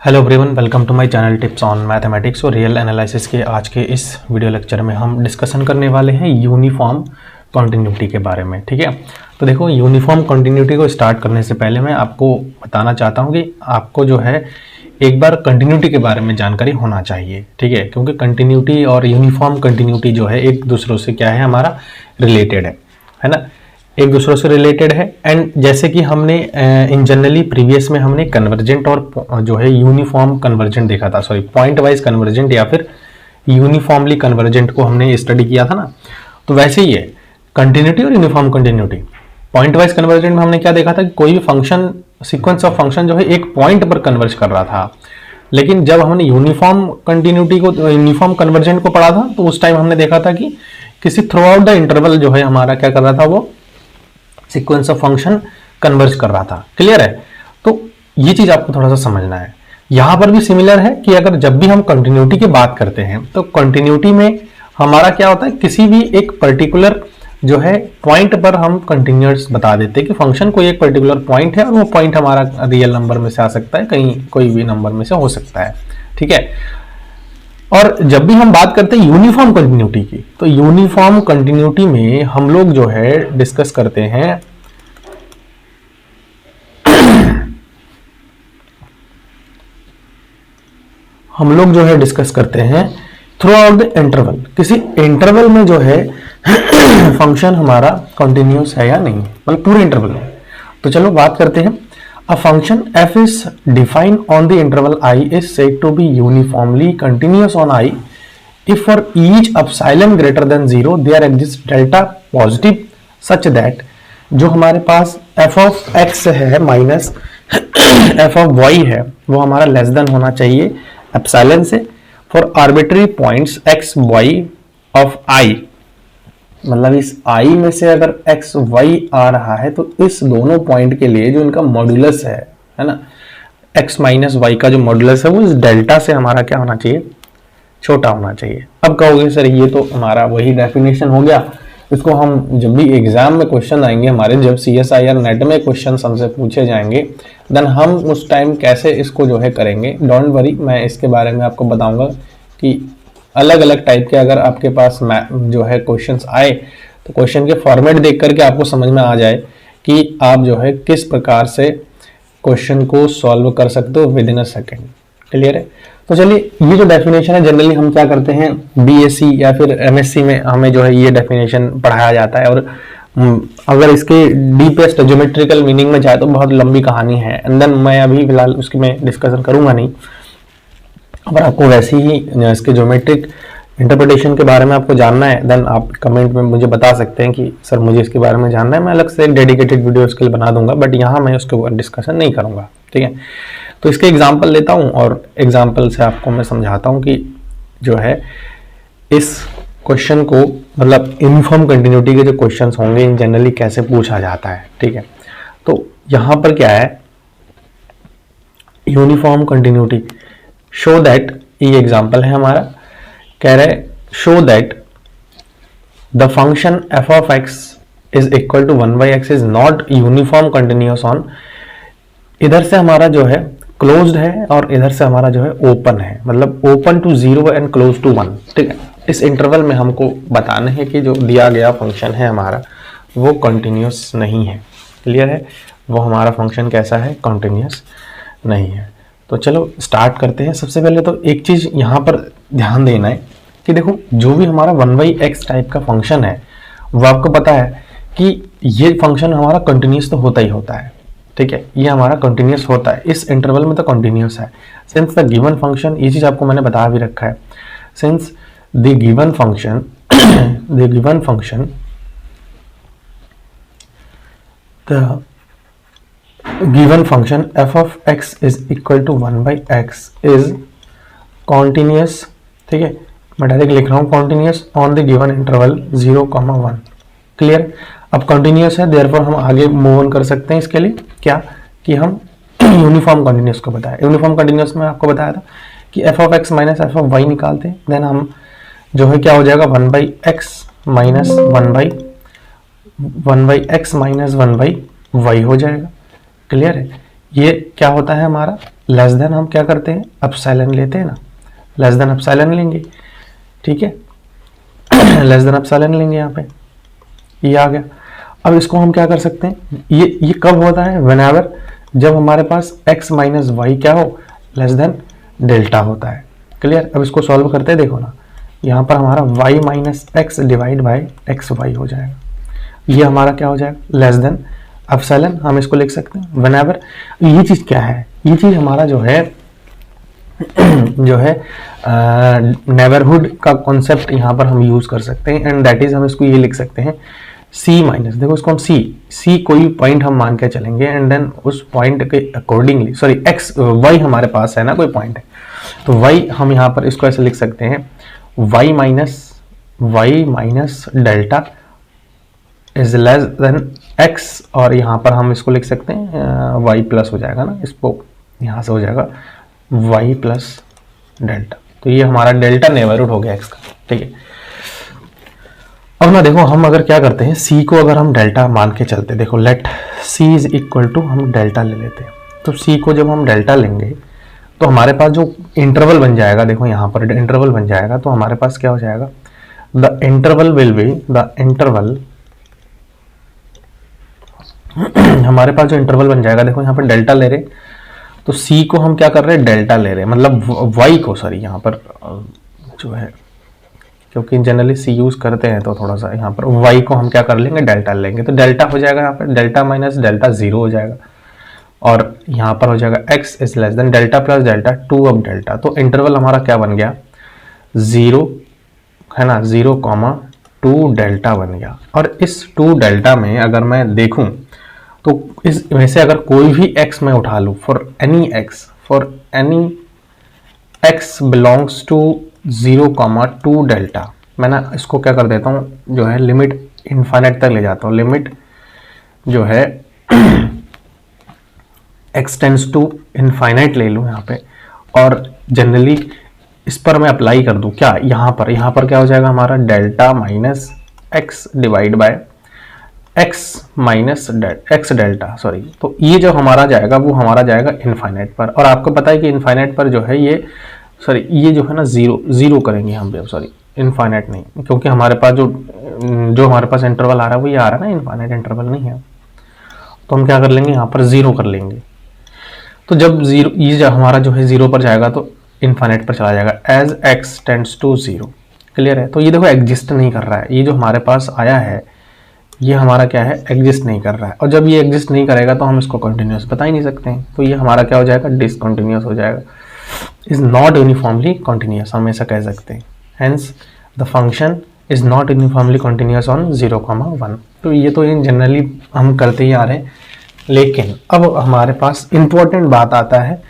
Hello everyone, welcome to my channel tips on mathematics और real analysis के आज के इस वीडियो लेक्चर में हम डिस्कशन करने वाले हैं यूनिफॉर्म कंटिन्यूटी के बारे में। ठीक है, तो देखो यूनिफॉर्म कंटिन्यूटी को स्टार्ट करने से पहले मैं आपको बताना चाहता हूं कि आपको जो है एक बार कंटिन्यूटी के बारे में जानकारी होना चाहिए। ठीक है, क्योंकि कंटिन्यूटी और यूनिफॉर्म कंटिन्यूटी जो है एक दूसरों से क्या है, हमारा रिलेटेड है ना, एक दूसरों से रिलेटेड है। एंड जैसे कि हमने इन जनरली प्रीवियस में हमने कन्वर्जेंट और जो है यूनिफॉर्म कन्वर्जेंट देखा था, सॉरी पॉइंट वाइज कन्वर्जेंट या फिर यूनिफॉर्मली कन्वर्जेंट को हमने स्टडी किया था ना। तो वैसे ही है कंटिन्यूटी और uniform continuity. Point wise convergent में हमने क्या देखा था कि कोई भी फंक्शन, सीक्वेंस ऑफ फंक्शन जो है एक पॉइंट पर कन्वर्ज कर रहा था। लेकिन जब हमने यूनिफॉर्म कंटिन्यूटी को, यूनिफॉर्म कन्वर्जेंट को पढ़ा था, तो उस टाइम हमने देखा था कि किसी थ्रू आउट द इंटरवल जो है हमारा क्या कर रहा था, वो सीक्वेंस ऑफ फंक्शन कन्वर्ज कर रहा था। क्लियर है? तो ये चीज आपको थोड़ा सा समझना है। यहां पर भी सिमिलर है कि अगर जब भी हम कंटिन्यूटी की बात करते हैं तो कंटिन्यूटी में हमारा क्या होता है, किसी भी एक पर्टिकुलर जो है पॉइंट पर हम कंटिन्यूअस बता देते हैं कि फंक्शन कोई एक पर्टिकुलर पॉइंट है और वो पॉइंट हमारा रियल नंबर में से आ सकता है, कहीं कोई भी नंबर में से हो सकता है। ठीक है, और जब भी हम बात करते हैं यूनिफॉर्म कंटिन्यूटी की, तो यूनिफॉर्म कंटिन्यूटी में हम लोग जो है डिस्कस करते हैं थ्रू आउट द इंटरवल। किसी इंटरवल में जो है फंक्शन हमारा कंटिन्यूअस है या नहीं, मतलब पूरे इंटरवल में। तो चलो बात करते हैं। A function f is defined on the interval I is said to be uniformly continuous on I if for each epsilon greater than 0 there exists delta positive such that जो हमारे पास f of x है minus f of y है, वो हमारा less than होना चाहिए epsilon से for arbitrary points x y of I। मतलब इस i में से अगर x y आ रहा है तो इस दोनों पॉइंट के लिए जो इनका मॉड्यूलस है ना, x माइनस वाई का जो मॉड्यूलस है वो इस डेल्टा से हमारा क्या होना चाहिए, छोटा होना चाहिए। अब कहोगे सर ये तो हमारा वही डेफिनेशन हो गया, इसको हम जब भी एग्जाम में क्वेश्चन आएंगे हमारे, जब CSIR नेट में क्वेश्चन हमसे पूछे जाएंगे, देन हम उस टाइम कैसे इसको जो है करेंगे। डोंट वरी, मैं इसके बारे में आपको बताऊंगा कि अलग अलग टाइप के अगर आपके पास जो है क्वेश्चंस आए तो क्वेश्चन के फॉर्मेट देख करके आपको समझ में आ जाए कि आप जो है किस प्रकार से क्वेश्चन को सॉल्व कर सकते हो with in a second. Clear है? तो चलिए, ये जो डेफिनेशन है जनरली हम क्या करते हैं, BSc या फिर MSc में हमें जो है ये डेफिनेशन पढ़ाया जाता है। और अगर इसके डीपेस्ट ज्योमेट्रिकल मीनिंग में जाए तो बहुत लंबी कहानी है, एंड देन मैं अभी फिलहाल उसकी मैं डिस्कशन करूंगा नहीं। अगर आपको वैसे ही इसके ज्योमेट्रिक इंटरप्रिटेशन के बारे में आपको जानना है, देन आप कमेंट में मुझे बता सकते हैं कि सर मुझे इसके बारे में जानना है, मैं अलग से एक डेडिकेटेड वीडियो इसके लिए बना दूंगा, बट यहाँ मैं उसके ऊपर डिस्कशन नहीं करूंगा। ठीक है, तो इसके एग्जाम्पल लेता हूँ और एग्जाम्पल से आपको मैं समझाता हूँ कि जो है इस क्वेश्चन को, मतलब यूनिफॉर्म कंटिन्यूटी के जो क्वेश्चन होंगे इन जनरली कैसे पूछा जाता है। ठीक है, तो यहाँ पर क्या है, यूनिफॉर्म कंटिन्यूटी शो दैट, ये एग्जाम्पल है हमारा, कह रहे show that the function f of x is equal to 1/x is not uniform continuous on, इधर से हमारा जो है क्लोज्ड है और इधर से हमारा जो है ओपन है, मतलब open to 0 and close to 1। ठीक है, इस इंटरवल में हमको बताना है कि जो दिया गया फंक्शन है हमारा वो कंटिन्यूअस नहीं है। क्लियर है? वो हमारा फंक्शन कैसा है, कंटिन्यूअस नहीं है। तो चलो स्टार्ट करते हैं। सबसे पहले तो एक चीज यहाँ पर ध्यान देना है कि देखो, जो भी हमारा 1/x टाइप का फंक्शन है वो आपको पता है कि ये फंक्शन हमारा कंटिन्यूअस तो होता ही होता है। ठीक है, ये हमारा कंटिन्यूअस होता है, इस इंटरवल में तो कंटिन्यूअस है। सिंस द गिवन फंक्शन, ये चीज आपको मैंने बता भी रखा है, since the given function the given function f of x is equal to 1/x is continuous। ठीक है, मैं डायरेक्ट लिख रहा हूँ continuous on the given interval 0,1। Clear? अब continuous है, therefore हम आगे मूव ऑन कर सकते हैं। इसके लिए क्या कि हम यूनिफॉर्म कंटिन्यूस को बताया। यूनिफॉर्म कंटिन्यूस में आपको बताया था कि f of x minus f of y निकालते हैं, देन हम जो है क्या हो जाएगा, 1/x minus 1/x minus 1/y हो जाएगा। क्लियर है? ये क्या होता है हमारा लेस देन, हम क्या करते हैं एप्सिलॉन लेते हैं ना, लेस देन एप्सिलॉन लेंगे, ठीक है लेस देन एप्सिलॉन लेंगे यहाँ पे, ये आ गया। अब इसको हम क्या कर सकते हैं, ये कब होता है, व्हेनेवर जब हमारे पास x माइनस वाई क्या हो, लेस देन डेल्टा होता है। क्लियर। अब इसको सॉल्व करते हैं, देखो ना यहाँ पर हमारा y minus x divide by x y हो जाएगा, ये हमारा क्या हो जाएगा लेस देन एप्सिलॉन, हम इसको लिख सकते हैं व्हेनेवर। ये चीज क्या है, ये चीज हमारा जो है नेबरहुड का कॉन्सेप्ट यहाँ पर हम यूज कर सकते हैं, एंड दैट इज हम इसको ये लिख सकते हैं c माइनस, देखो इसको हम c कोई पॉइंट हम मान के चलेंगे, एंड देन उस पॉइंट के अकॉर्डिंगली, सॉरी x y हमारे पास है ना कोई पॉइंट है, तो y हम यहाँ पर इसको ऐसे लिख सकते हैं y minus delta is less than x, और यहाँ पर हम इसको लिख सकते हैं y प्लस हो जाएगा ना, इसको यहाँ से हो जाएगा y प्लस डेल्टा, तो ये हमारा डेल्टा नेबरहुड हो गया x का, ठीक है। अब ना देखो हम अगर क्या करते हैं, c को अगर हम डेल्टा मान के चलते, देखो let c is equal to, हम डेल्टा ले लेते हैं, तो c को जब हम डेल्टा लेंगे तो हमारे पास जो इंटरवल बन जाएगा, देखो यहाँ पर इंटरवल बन जाएगा, तो हमारे पास क्या हो जाएगा, the interval will be, the interval हमारे पास जो इंटरवल बन जाएगा, देखो यहाँ पर डेल्टा ले रहे, तो c को हम क्या कर रहे हैं डेल्टा ले रहे हैं, मतलब y को, सॉरी यहाँ पर जो है, क्योंकि जनरली सी यूज करते हैं तो थोड़ा सा यहाँ पर y को हम क्या कर लेंगे डेल्टा लेंगे, तो डेल्टा हो जाएगा यहाँ पर डेल्टा माइनस डेल्टा 0 हो जाएगा, और यहाँ पर हो जाएगा x is less than delta plus delta 2 of delta, तो इंटरवल हमारा क्या बन गया 0 है ना, 0,2 डेल्टा बन गया। और इस 2 डेल्टा में अगर मैं देखूं तो इसमें से अगर कोई भी x मैं उठा लूं, for any x belongs to 0,2 delta, मैं ना इसको क्या कर देता हूँ जो है लिमिट इनफाइनाइट तक ले जाता हूँ, लिमिट जो है x टेंड्स टू इनफाइनाइट ले लूँ यहाँ पे, और जनरली इस पर मैं अप्लाई कर दूँ क्या, यहाँ पर क्या हो जाएगा हमारा delta minus x divide by x minus x delta, sorry, तो ये जो हमारा जाएगा वो हमारा जाएगा इनफाइनाइट पर, और आपको पता है कि इनफाइनाइट पर जो है ये, सॉरी ये जो है ना जीरो करेंगे हम भी, सॉरी इनफाइनाइट नहीं, क्योंकि हमारे पास जो हमारे पास इंटरवल आ रहा है वो ये आ रहा है ना, इनफाइनाइट इंटरवल नहीं है, तो हम क्या कर लेंगे यहाँ पर 0 कर लेंगे, तो जब 0 ये जो हमारा जो है 0 पर जाएगा तो इनफाइनाइट पर चला जाएगा as x tends to 0। Clear है। तो ये देखो एग्जिस्ट नहीं कर रहा है, ये जो हमारे पास आया है ये हमारा क्या है एग्जिस्ट नहीं कर रहा है, और जब ये एग्जिस्ट नहीं करेगा तो हम इसको कंटिन्यूस बता ही नहीं सकते हैं, तो ये हमारा क्या हो जाएगा डिसकंटिन्यूस हो जाएगा, इज नॉट यूनिफॉर्मली कंटिन्यूस, हम ऐसा कह सकते हैं। Hence the function is not uniformly continuous on 0,1। तो ये तो जनरली हम करते ही आ रहे हैं, लेकिन अब हमारे पास इंपॉर्टेंट बात आता है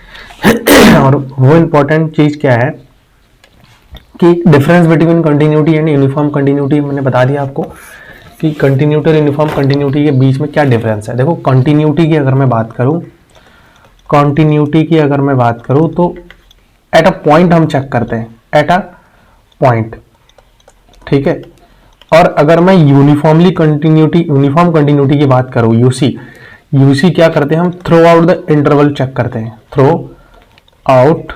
और वो इंपॉर्टेंट चीज क्या है कि difference between continuity and uniform continuity. मैंने बता दिया आपको कि कंटिन्यूटी और यूनिफॉर्म कंटिन्यूटी के बीच में क्या डिफरेंस है। देखो कंटिन्यूटी की अगर मैं बात करूं, तो एट अ पॉइंट हम चेक करते हैं, एट अ पॉइंट, ठीक है। और अगर मैं यूनिफॉर्म कंटिन्यूटी की बात करूं, यूसी क्या करते हैं हम, throughout the interval check करते हैं, थ्रू आउट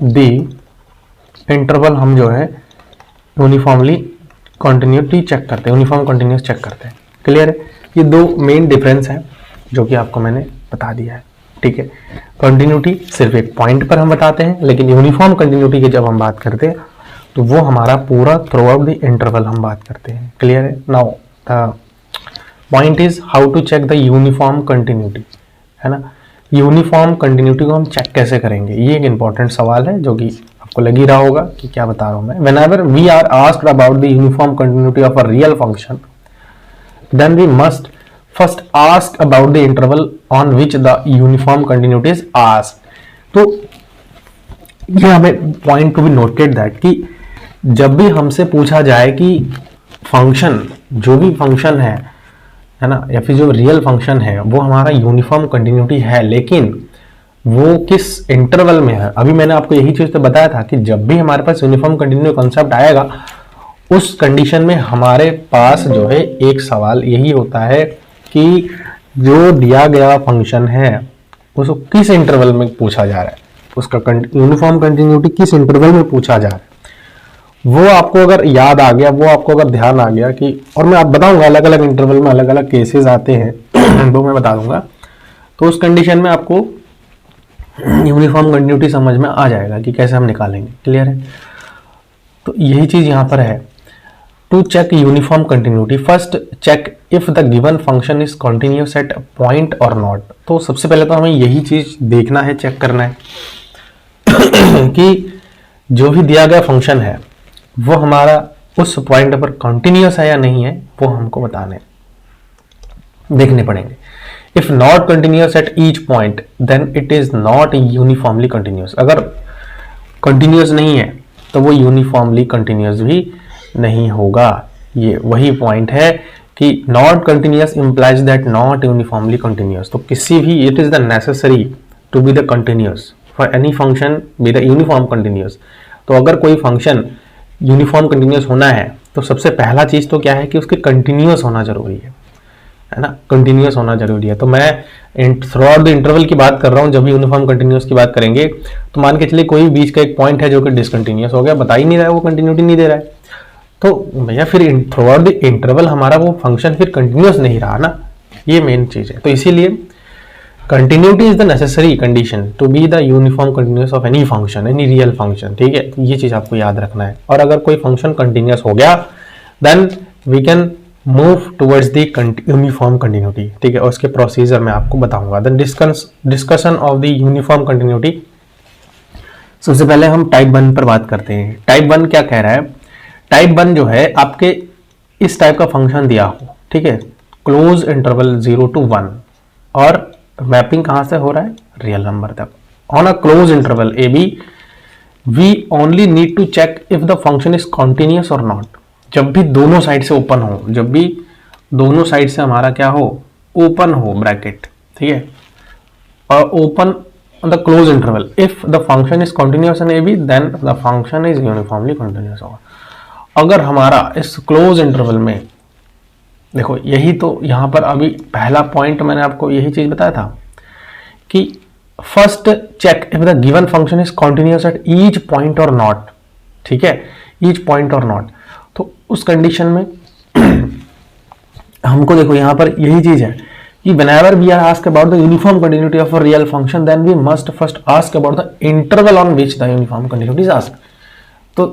द इंटरवल हम जो है यूनिफॉर्मली कंटिन्यूटी चेक करते हैं, यूनिफॉर्म कंटिन्यूस चेक करते हैं। क्लियर है। ये दो मेन डिफरेंस है जो कि आपको मैंने बता दिया है, ठीक है। कंटिन्यूटी सिर्फ एक पॉइंट पर हम बताते हैं, लेकिन यूनिफॉर्म कंटिन्यूटी की जब हम बात करते हैं तो वो हमारा पूरा थ्रू आउट द इंटरवल हम बात करते हैं। क्लियर है। Now the point is how to check the uniform continuity, है ना। यूनिफॉर्म कंटिन्यूटी को हम चेक कैसे करेंगे, ये एक इंपॉर्टेंट सवाल है जो कि आपको लग ही रहा होगा कि क्या बता रहा हूं मैं। Whenever we are asked about the uniform continuity of a real function, then we must first ask about the interval on which the uniform continuity is asked. तो ये हमें point to be noted that कि जब भी हमसे पूछा जाए कि फंक्शन, जो भी फंक्शन है ना, या फिर जो रियल फंक्शन है वो हमारा यूनिफॉर्म कंटिन्यूटी है, लेकिन वो किस इंटरवल में है। अभी मैंने आपको यही चीज तो बताया था कि जब भी हमारे पास यूनिफॉर्म कंटिन्यू कॉन्सेप्ट आएगा, उस कंडीशन में हमारे पास जो है एक सवाल यही होता है कि जो दिया गया फंक्शन है उसको किस इंटरवल में पूछा जा रहा है, उसका यूनिफॉर्म कंटिन्यूटी किस इंटरवल में पूछा जा रहा है, वो आपको अगर याद आ गया, वो आपको अगर ध्यान आ गया कि, और मैं आप बताऊंगा अलग अलग इंटरवल में अलग अलग केसेस आते हैं वो मैं बता दूंगा, तो उस कंडीशन में आपको यूनिफॉर्म कंटिन्यूटी समझ में आ जाएगा कि कैसे हम निकालेंगे। क्लियर है? तो यही चीज यहां पर है। To check uniform continuity, first check if the given function is continuous at point और नॉट। तो सबसे पहले तो हमें यही चीज देखना है, चेक करना है कि जो भी दिया गया फंक्शन है वो हमारा उस पॉइंट पर कंटिन्यूअस है या नहीं है, वो हमको बताने देखने पड़ेंगे। If not continuous at each point then it is not uniformly continuous. अगर कंटिन्यूअस नहीं है तो वो यूनिफॉर्मली कंटिन्यूअस भी नहीं होगा। ये वही पॉइंट है कि not continuous implies that not uniformly continuous. तो किसी भी, it is the necessary to be the continuous for any function be the uniform continuous. तो अगर कोई फंक्शन यूनिफॉर्म कंटिन्यूअस होना है तो सबसे पहला चीज तो क्या है कि उसके कंटिन्यूअस होना जरूरी है ना, कंटिन्यूअस होना जरूरी है। तो मैं थ्रू आउट द इंटरवल की बात कर रहा हूं, जब भी यूनिफॉर्म कंटिन्यूअस की बात करेंगे तो मान के चलिए कोई बीच का एक पॉइंट है जो कि डिसकंटिन्यूअस हो गया, बता ही नहीं रहा है, वो कंटिन्यूटी नहीं दे रहा है, तो भैया फिर थ्रू आउट द इंटरवल हमारा वो फंक्शन फिर कंटिन्यूअस नहीं रहा ना, ये मेन चीज है। तो इसीलिए continuity is the necessary condition to be the uniform continuous of any function, any real function. ठीक है, ये चीज आपको याद रखना है। और अगर कोई फंक्शन कंटिन्यूअस हो गया then we can move towards the uniform continuity. ठीक है, और उसके प्रोसीजर मैं आपको बताऊंगा। Then discussion of the uniform continuity. सबसे पहले हम टाइप 1 पर बात करते हैं। टाइप 1 क्या कह रहा है? टाइप 1 जो है आपके इस टाइप का फंक्शन दिया हो, ठीक है, क्लोज इंटरवल 0 to 1, और मैपिंग कहां से हो रहा है? रियल नंबर तक। On a close interval a b we only need to check if the function is continuous और नॉट। जब भी दोनों साइड से ओपन हो, जब भी दोनों साइड से हमारा क्या हो, ओपन हो ब्रैकेट, ठीक है, और open the close interval, if the function is continuous in a b then the function is uniformly continuous होगा। अगर हमारा इस क्लोज इंटरवल में, देखो यही तो यहां पर अभी पहला पॉइंट मैंने आपको यही चीज बताया था कि first check if the given function is continuous at each point और नॉट। ठीक है, ईच पॉइंट और नॉट। तो उस कंडीशन में हमको देखो यहां पर यही चीज है कि whenever we are asked about the uniform continuity of a real function then we must first ask about the interval on which the uniform continuity is asked। तो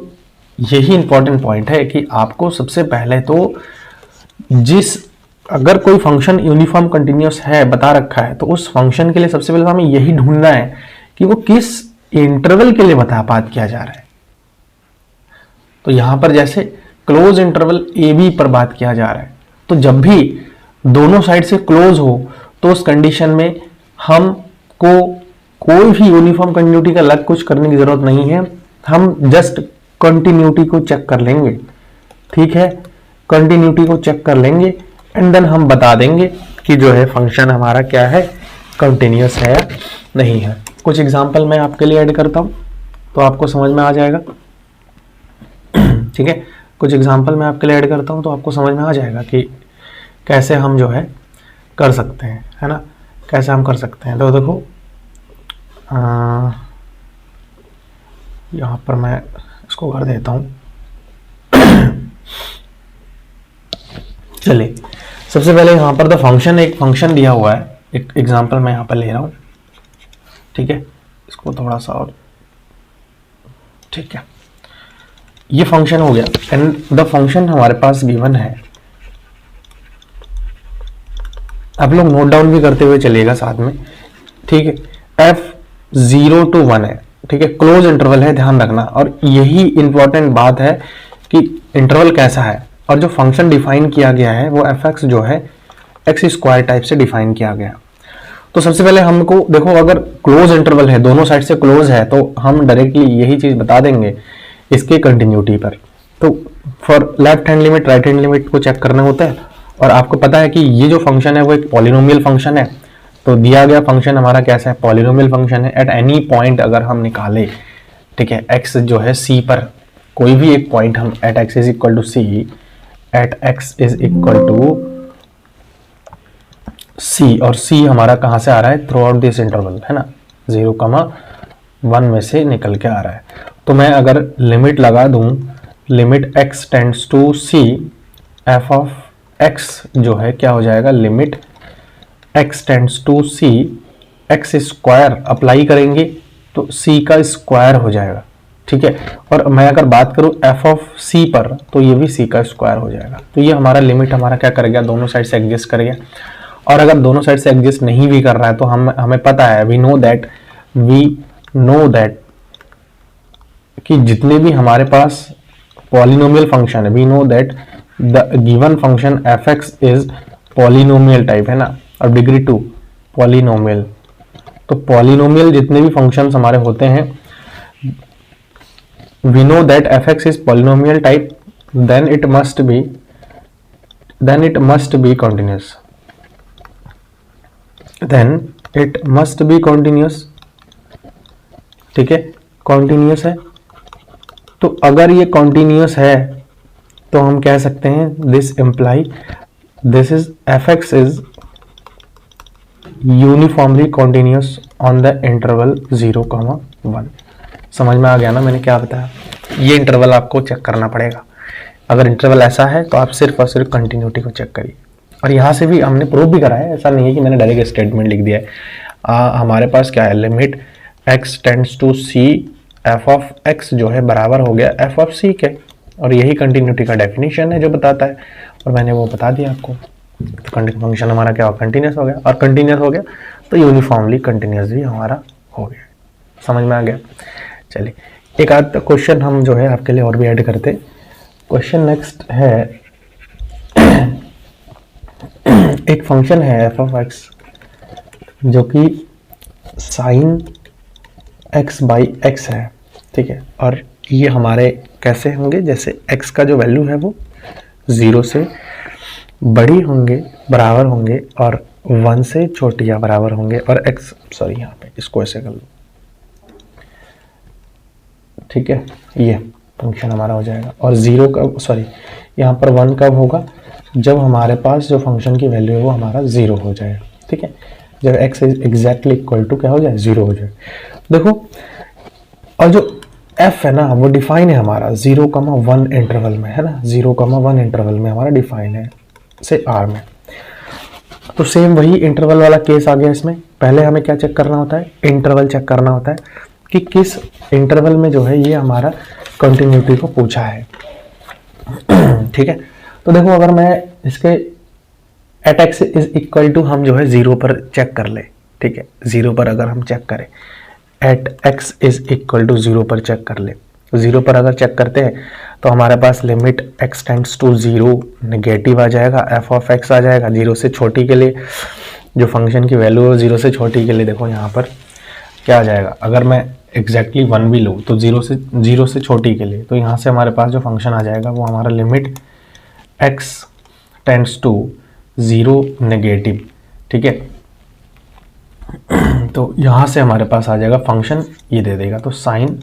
यही इंपॉर्टेंट पॉइंट है कि आपको सबसे पहले तो अगर कोई फंक्शन यूनिफॉर्म कंटिन्यूअस है बता रखा है तो उस फंक्शन के लिए सबसे पहले हमें यही ढूंढना है कि वो किस इंटरवल के लिए बात किया जा रहा है। तो यहां पर जैसे क्लोज इंटरवल ए बी पर बात किया जा रहा है, तो जब भी दोनों साइड से क्लोज हो तो उस कंडीशन में हमको कोई भी यूनिफॉर्म कंटिन्यूटी का अलग कुछ करने की जरूरत नहीं है, हम जस्ट कंटिन्यूटी को चेक कर लेंगे। ठीक है, कंटिन्यूटी को चेक कर लेंगे एंड देन हम बता देंगे कि जो है फंक्शन हमारा क्या है, कंटिन्यूअस है या नहीं है। कुछ एग्जांपल मैं आपके लिए ऐड करता हूं तो आपको समझ में आ जाएगा। ठीक है, कुछ एग्जांपल मैं आपके लिए ऐड करता हूं तो आपको समझ में आ जाएगा कि कैसे हम जो है कर सकते हैं, है ना, कैसे हम कर सकते हैं। तो देखो यहां पर मैं इसको कर देता हूं। चलिए सबसे पहले यहां पर द फंक्शन, एक फंक्शन दिया हुआ है, एक एग्जांपल मैं यहां पर ले रहा हूं। ठीक है, इसको थोड़ा सा और, ठीक है, ये फंक्शन हो गया एंड द फंक्शन हमारे पास गिवन है। आप लोग नोट डाउन भी करते हुए चलिएगा साथ में। ठीक है, f0 to 1 है, ठीक है, क्लोज इंटरवल है, ध्यान रखना। और यही इंपॉर्टेंट बात है कि इंटरवल कैसा है, और जो फंक्शन डिफाइन किया गया है वो fx जो है एक्स स्क्वायर टाइप से डिफाइन किया गया। तो सबसे पहले हमको देखो, अगर क्लोज इंटरवल है, दोनों साइड से क्लोज है, तो हम डायरेक्टली यही चीज बता देंगे इसके कंटिन्यूटी पर। तो for left hand limit right hand limit को चेक करना होता है, और आपको पता है कि ये जो फंक्शन है वो एक पॉलिनोमियल फंक्शन है। तो दिया गया फंक्शन हमारा कैसा है, पॉलिनोमियल फंक्शन है। एट एनी पॉइंट अगर हम निकाले, ठीक है, x जो है c पर कोई भी एक पॉइंट हम at x is equal to c, at x is equal to C, और सी हमारा कहाँ से आ रहा है, थ्रू आउट दिस इंटरवल है ना, 0,1 में से निकल के आ रहा है। तो मैं अगर लिमिट लगा दूं, limit x tends to c, f of x जो है क्या हो जाएगा, limit x tends to c x square apply करेंगे तो c का स्क्वायर हो जाएगा, ठीक है। और मैं अगर बात करूं f ऑफ c पर, तो ये भी c का स्क्वायर हो जाएगा। तो ये हमारा लिमिट हमारा क्या करेगा, दोनों साइड से एग्जिस्ट करेगा। और अगर दोनों साइड से एग्जिस्ट नहीं भी कर रहा है तो हमें पता है, वी नो दैट कि जितने भी हमारे पास पॉलिनोमियल फंक्शन है, we know that the given function f x is polynomial type है ना, और डिग्री 2 पॉलिनोमियल। तो पॉलिनोमियल जितने भी फंक्शंस हमारे होते हैं, we know that f x is polynomial type, then it must be continuous, then it must be continuous, ठीक है, कॉन्टिन्यूस है। तो अगर ये कॉन्टिन्यूस है तो हम कह सकते हैं this imply this is F x is uniformly continuous on the interval 0,1। समझ में आ गया ना मैंने क्या बताया। ये इंटरवल आपको चेक करना पड़ेगा। अगर इंटरवल ऐसा है तो आप सिर्फ और सिर्फ कंटिन्यूटी को चेक करिए। और यहाँ से भी हमने प्रूव भी करा है, ऐसा नहीं है कि मैंने डायरेक्ट स्टेटमेंट लिख दिया है। हमारे पास क्या है, limit x tends to c f of x जो है बराबर हो गया एफ ऑफ सी के, और यही कंटिन्यूटी का डेफिनेशन है जो बताता है, और मैंने वो बता दिया आपको। तो फंक्शन हमारा क्या हो, कंटिन्यूस हो गया, और कंटिन्यूस हो गया तो यूनिफॉर्मली कंटिन्यूस भी हमारा हो गया। समझ में आ गया। चलिए एक आध क्वेश्चन हम जो है आपके लिए और भी ऐड करते। क्वेश्चन नेक्स्ट है, एक फंक्शन है एफ ऑफ एक्स जो कि साइन x बाई एक्स है, ठीक है। और ये हमारे कैसे होंगे, जैसे x का जो वैल्यू है वो 0 से बड़ी होंगे, बराबर होंगे, और 1 से छोटी या बराबर होंगे, और x सॉरी यहाँ पे इसको ऐसे कर लो, ठीक है। ये फंक्शन हमारा हो जाएगा। और 0 कब, सॉरी यहाँ पर 1 कब होगा, जब हमारे पास जो फंक्शन की वैल्यू है वो हमारा 0 हो जाएगा, ठीक है। जब x is exactly equal to क्या हो जाए, 0 हो जाए। देखो, और जो f है ना वो डिफाइन है हमारा 0,1 इंटरवल में, है ना, 0,1 इंटरवल में हमारा डिफाइन है से r में। तो सेम वही इंटरवल वाला केस आ गया इसमें। पहले हमें क्या चेक करना होता है, इंटरवल चेक करना होता है कि किस इंटरवल में जो है ये हमारा कंटिन्यूटी को पूछा है, ठीक है। तो देखो, अगर मैं इसके at x is equal to हम जो है 0 पर चेक कर ले, ठीक है, 0 पर अगर हम चेक करें, at x is equal to 0 पर चेक कर ले, 0 पर अगर चेक करते हैं तो हमारे पास limit x tends to 0 negative आ जाएगा, f ऑफ x आ जाएगा 0 से छोटी के लिए, जो फंक्शन की वैल्यू है 0 से छोटी के लिए। देखो यहाँ पर क्या आ जाएगा, अगर मैं एग्जैक्टली 1 भी लूँ तो 0 से छोटी के लिए, तो यहाँ से हमारे पास जो फंक्शन आ जाएगा वो हमारा limit x tends to 0 negative, ठीक है। तो यहाँ से हमारे पास आ जाएगा फंक्शन ये दे देगा, तो साइन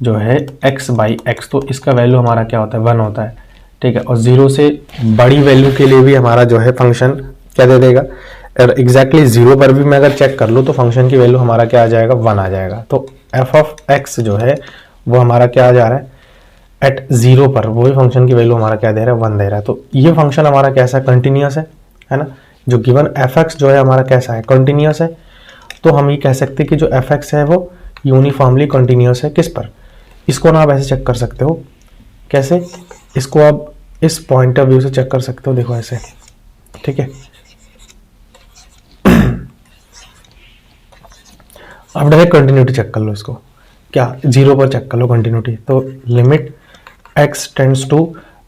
जो है x बाई एक्स, तो इसका वैल्यू हमारा क्या होता है, 1 होता है, ठीक है। और 0 से बड़ी वैल्यू के लिए भी हमारा जो है फंक्शन क्या दे देगा, और एग्जैक्टली 0 पर भी मैं अगर चेक कर लूँ तो फंक्शन की वैल्यू हमारा क्या आ जाएगा, 1 आ जाएगा। तो f ऑफ x जो है वो हमारा क्या आ जा रहा है, एट 0 पर वही फंक्शन की वैल्यू हमारा क्या दे रहा है, 1 दे रहा है। तो ये फंक्शन हमारा कैसा है, कंटिन्यूस है ना। जो गिवन एफ एक्स जो है हमारा कैसा है, कंटिन्यूस है। तो हम ये कह सकते हैं कि जो एफ एक्स है वो यूनिफॉर्मली कंटिन्यूस है किस पर, इसको ना आप ऐसे चेक कर सकते हो, कैसे, इसको आप इस पॉइंट ऑफ व्यू से चेक कर सकते हो, देखो ऐसे, ठीक है। आप डायरेक्ट कंटिन्यूटी चेक कर लो, इसको क्या 0 पर चेक कर लो कंटिन्यूटी। तो लिमिट x टेंड्स टू,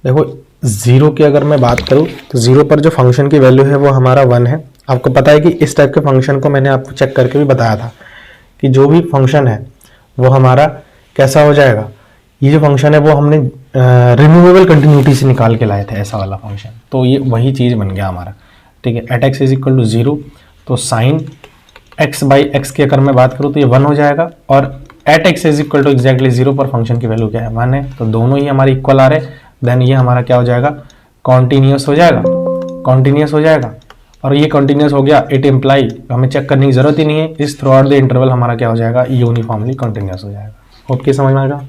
देखो 0 की अगर मैं बात करूं तो 0 पर जो फंक्शन की वैल्यू है वो हमारा 1 है। आपको पता है कि इस टाइप के फंक्शन को मैंने आपको चेक करके भी बताया था कि जो भी फंक्शन है वो हमारा कैसा हो जाएगा, ये जो फंक्शन है वो हमने रिमूवेबल कंटिन्यूटी से निकाल के लाए थे, ऐसा वाला फंक्शन। तो ये वही चीज़ बन गया हमारा, ठीक है। At x is equal to 0, तो साइन x बाई एक्स की अगर मैं बात करूँ तो ये 1 हो जाएगा, और at x is equal to exactly 0 पर फंक्शन की वैल्यू क्या है, 1 है। तो दोनों ही हमारे इक्वल आ रहे, देन ये हमारा क्या हो जाएगा, कॉन्टिन्यूस हो जाएगा, कॉन्टिन्यूस हो जाएगा। और ये कंटिन्यूस हो गया, इट इम्प्लाई हमें चेक करने की जरूरत ही नहीं है, इस थ्रू आउट द इंटरवल हमारा क्या हो जाएगा, यूनिफॉर्मली कंटिन्यूस हो जाएगा। होप कि समझ में आएगा।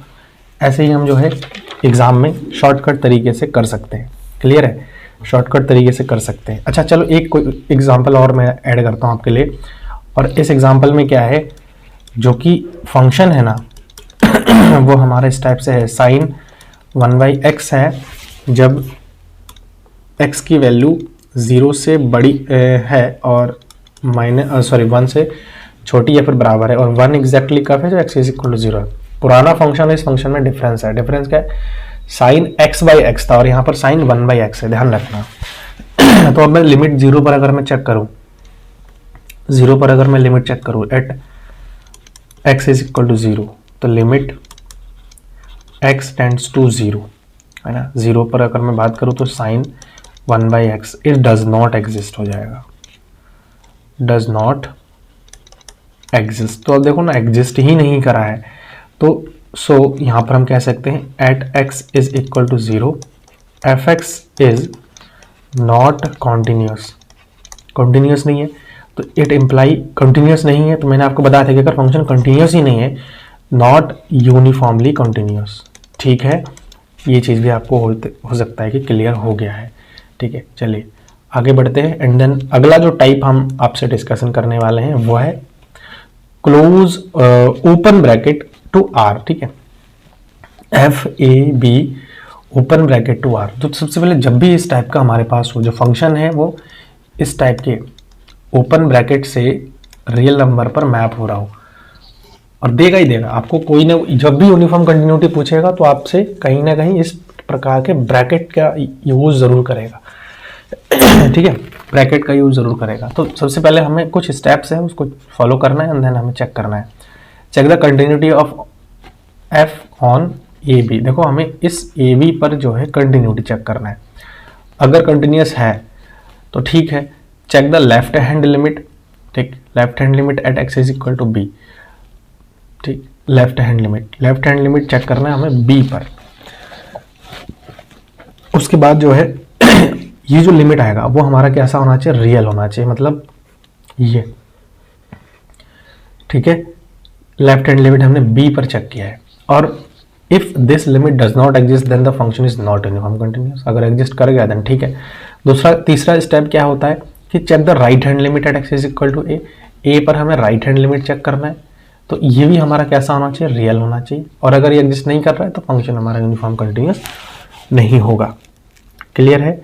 ऐसे ही हम जो है एग्जाम में शॉर्टकट तरीके से कर सकते हैं। क्लियर है, शॉर्टकट तरीके से कर सकते हैं। अच्छा चलो एक कोई एग्जाम्पल और मैं ऐड करता हूँ आपके लिए। और इस एग्जाम्पल में क्या है, जो कि फंक्शन है ना वो हमारा इस टाइप से है, साइन 1/x है जब x की वैल्यू 0 से बड़ी है और वन से छोटी या फिर बराबर है, और 1 एग्जैक्टली कब है, जो x इज इक्वल टू 0 है। पुराना फंक्शन है, इस फंक्शन में डिफरेंस है। डिफरेंस क्या है, साइन x/x था और यहाँ पर साइन 1/x है, ध्यान रखना। तो अब मैं लिमिट 0 पर अगर मैं चेक करूँ, 0 पर अगर मैं लिमिट चेक करूँ at x is equal to 0, तो लिमिट x टेंड्स टू 0 है ना। 0 पर अगर मैं बात करूँ तो sine 1/x it does not exist हो जाएगा, डज नॉट एग्जिस्ट। तो अब देखो ना, एग्जिस्ट ही नहीं करा है, तो सो यहाँ पर हम कह सकते हैं at x is equal to 0 fx is not continuous. Continuous नहीं है तो इट इम्प्लाई कंटिन्यूस नहीं है, तो मैंने आपको बताया था कि अगर फंक्शन कंटिन्यूस ही नहीं है, नॉट यूनिफॉर्मली कंटिन्यूस। ठीक है, ये चीज़ भी आपको हो सकता है कि क्लियर हो गया है। ठीक है, चलिए आगे बढ़ते हैं। एंड देन अगला जो टाइप हम आपसे डिस्कशन करने वाले हैं वो है close open bracket to R. ठीक है, FAB open bracket to R. तो सबसे पहले जब भी इस टाइप का हमारे पास हो, जो फंक्शन है वो इस टाइप के ओपन ब्रैकेट से रियल नंबर पर मैप हो रहा हो, और देगा ही देगा आपको, कोई ना, जब भी यूनिफॉर्म कंटिन्यूटी पूछेगा तो आपसे कहीं ना कहीं इस प्रकार के ब्रैकेट का यूज जरूर करेगा। ठीक है, ब्रैकेट का यूज जरूर करेगा। तो सबसे पहले हमें कुछ स्टेप्स है उसको फॉलो करना है, एंड देन हमें चेक करना है। Check the continuity of f on AB। देखो हमें इस AB पर जो है कंटिन्यूटी चेक करना है। अगर कंटिन्यूस है तो ठीक है, check the left hand limit. ठीक, left hand limit at x is equal to b। ठीक, लेफ्ट हैंड लिमिट चेक करना है हमें b पर। उसके बाद जो है ये जो लिमिट आएगा वो हमारा कैसा होना चाहिए, रियल होना चाहिए, मतलब ये। ठीक है, लेफ्ट हैंड लिमिट हमने b पर चेक किया है, और if this limit does not exist then the function is not uniform continuous. अगर एग्जिस्ट कर गया देन ठीक है। तीसरा स्टेप क्या होता है कि check the right hand limit at x is equal to a पर हमें राइट हैंड लिमिट चेक करना है, तो ये भी हमारा कैसा होना चाहिए, रियल होना चाहिए। और अगर ये एग्जिस्ट नहीं कर रहा है तो फंक्शन हमारा यूनिफॉर्म कंटिन्यूस नहीं होगा। क्लियर है,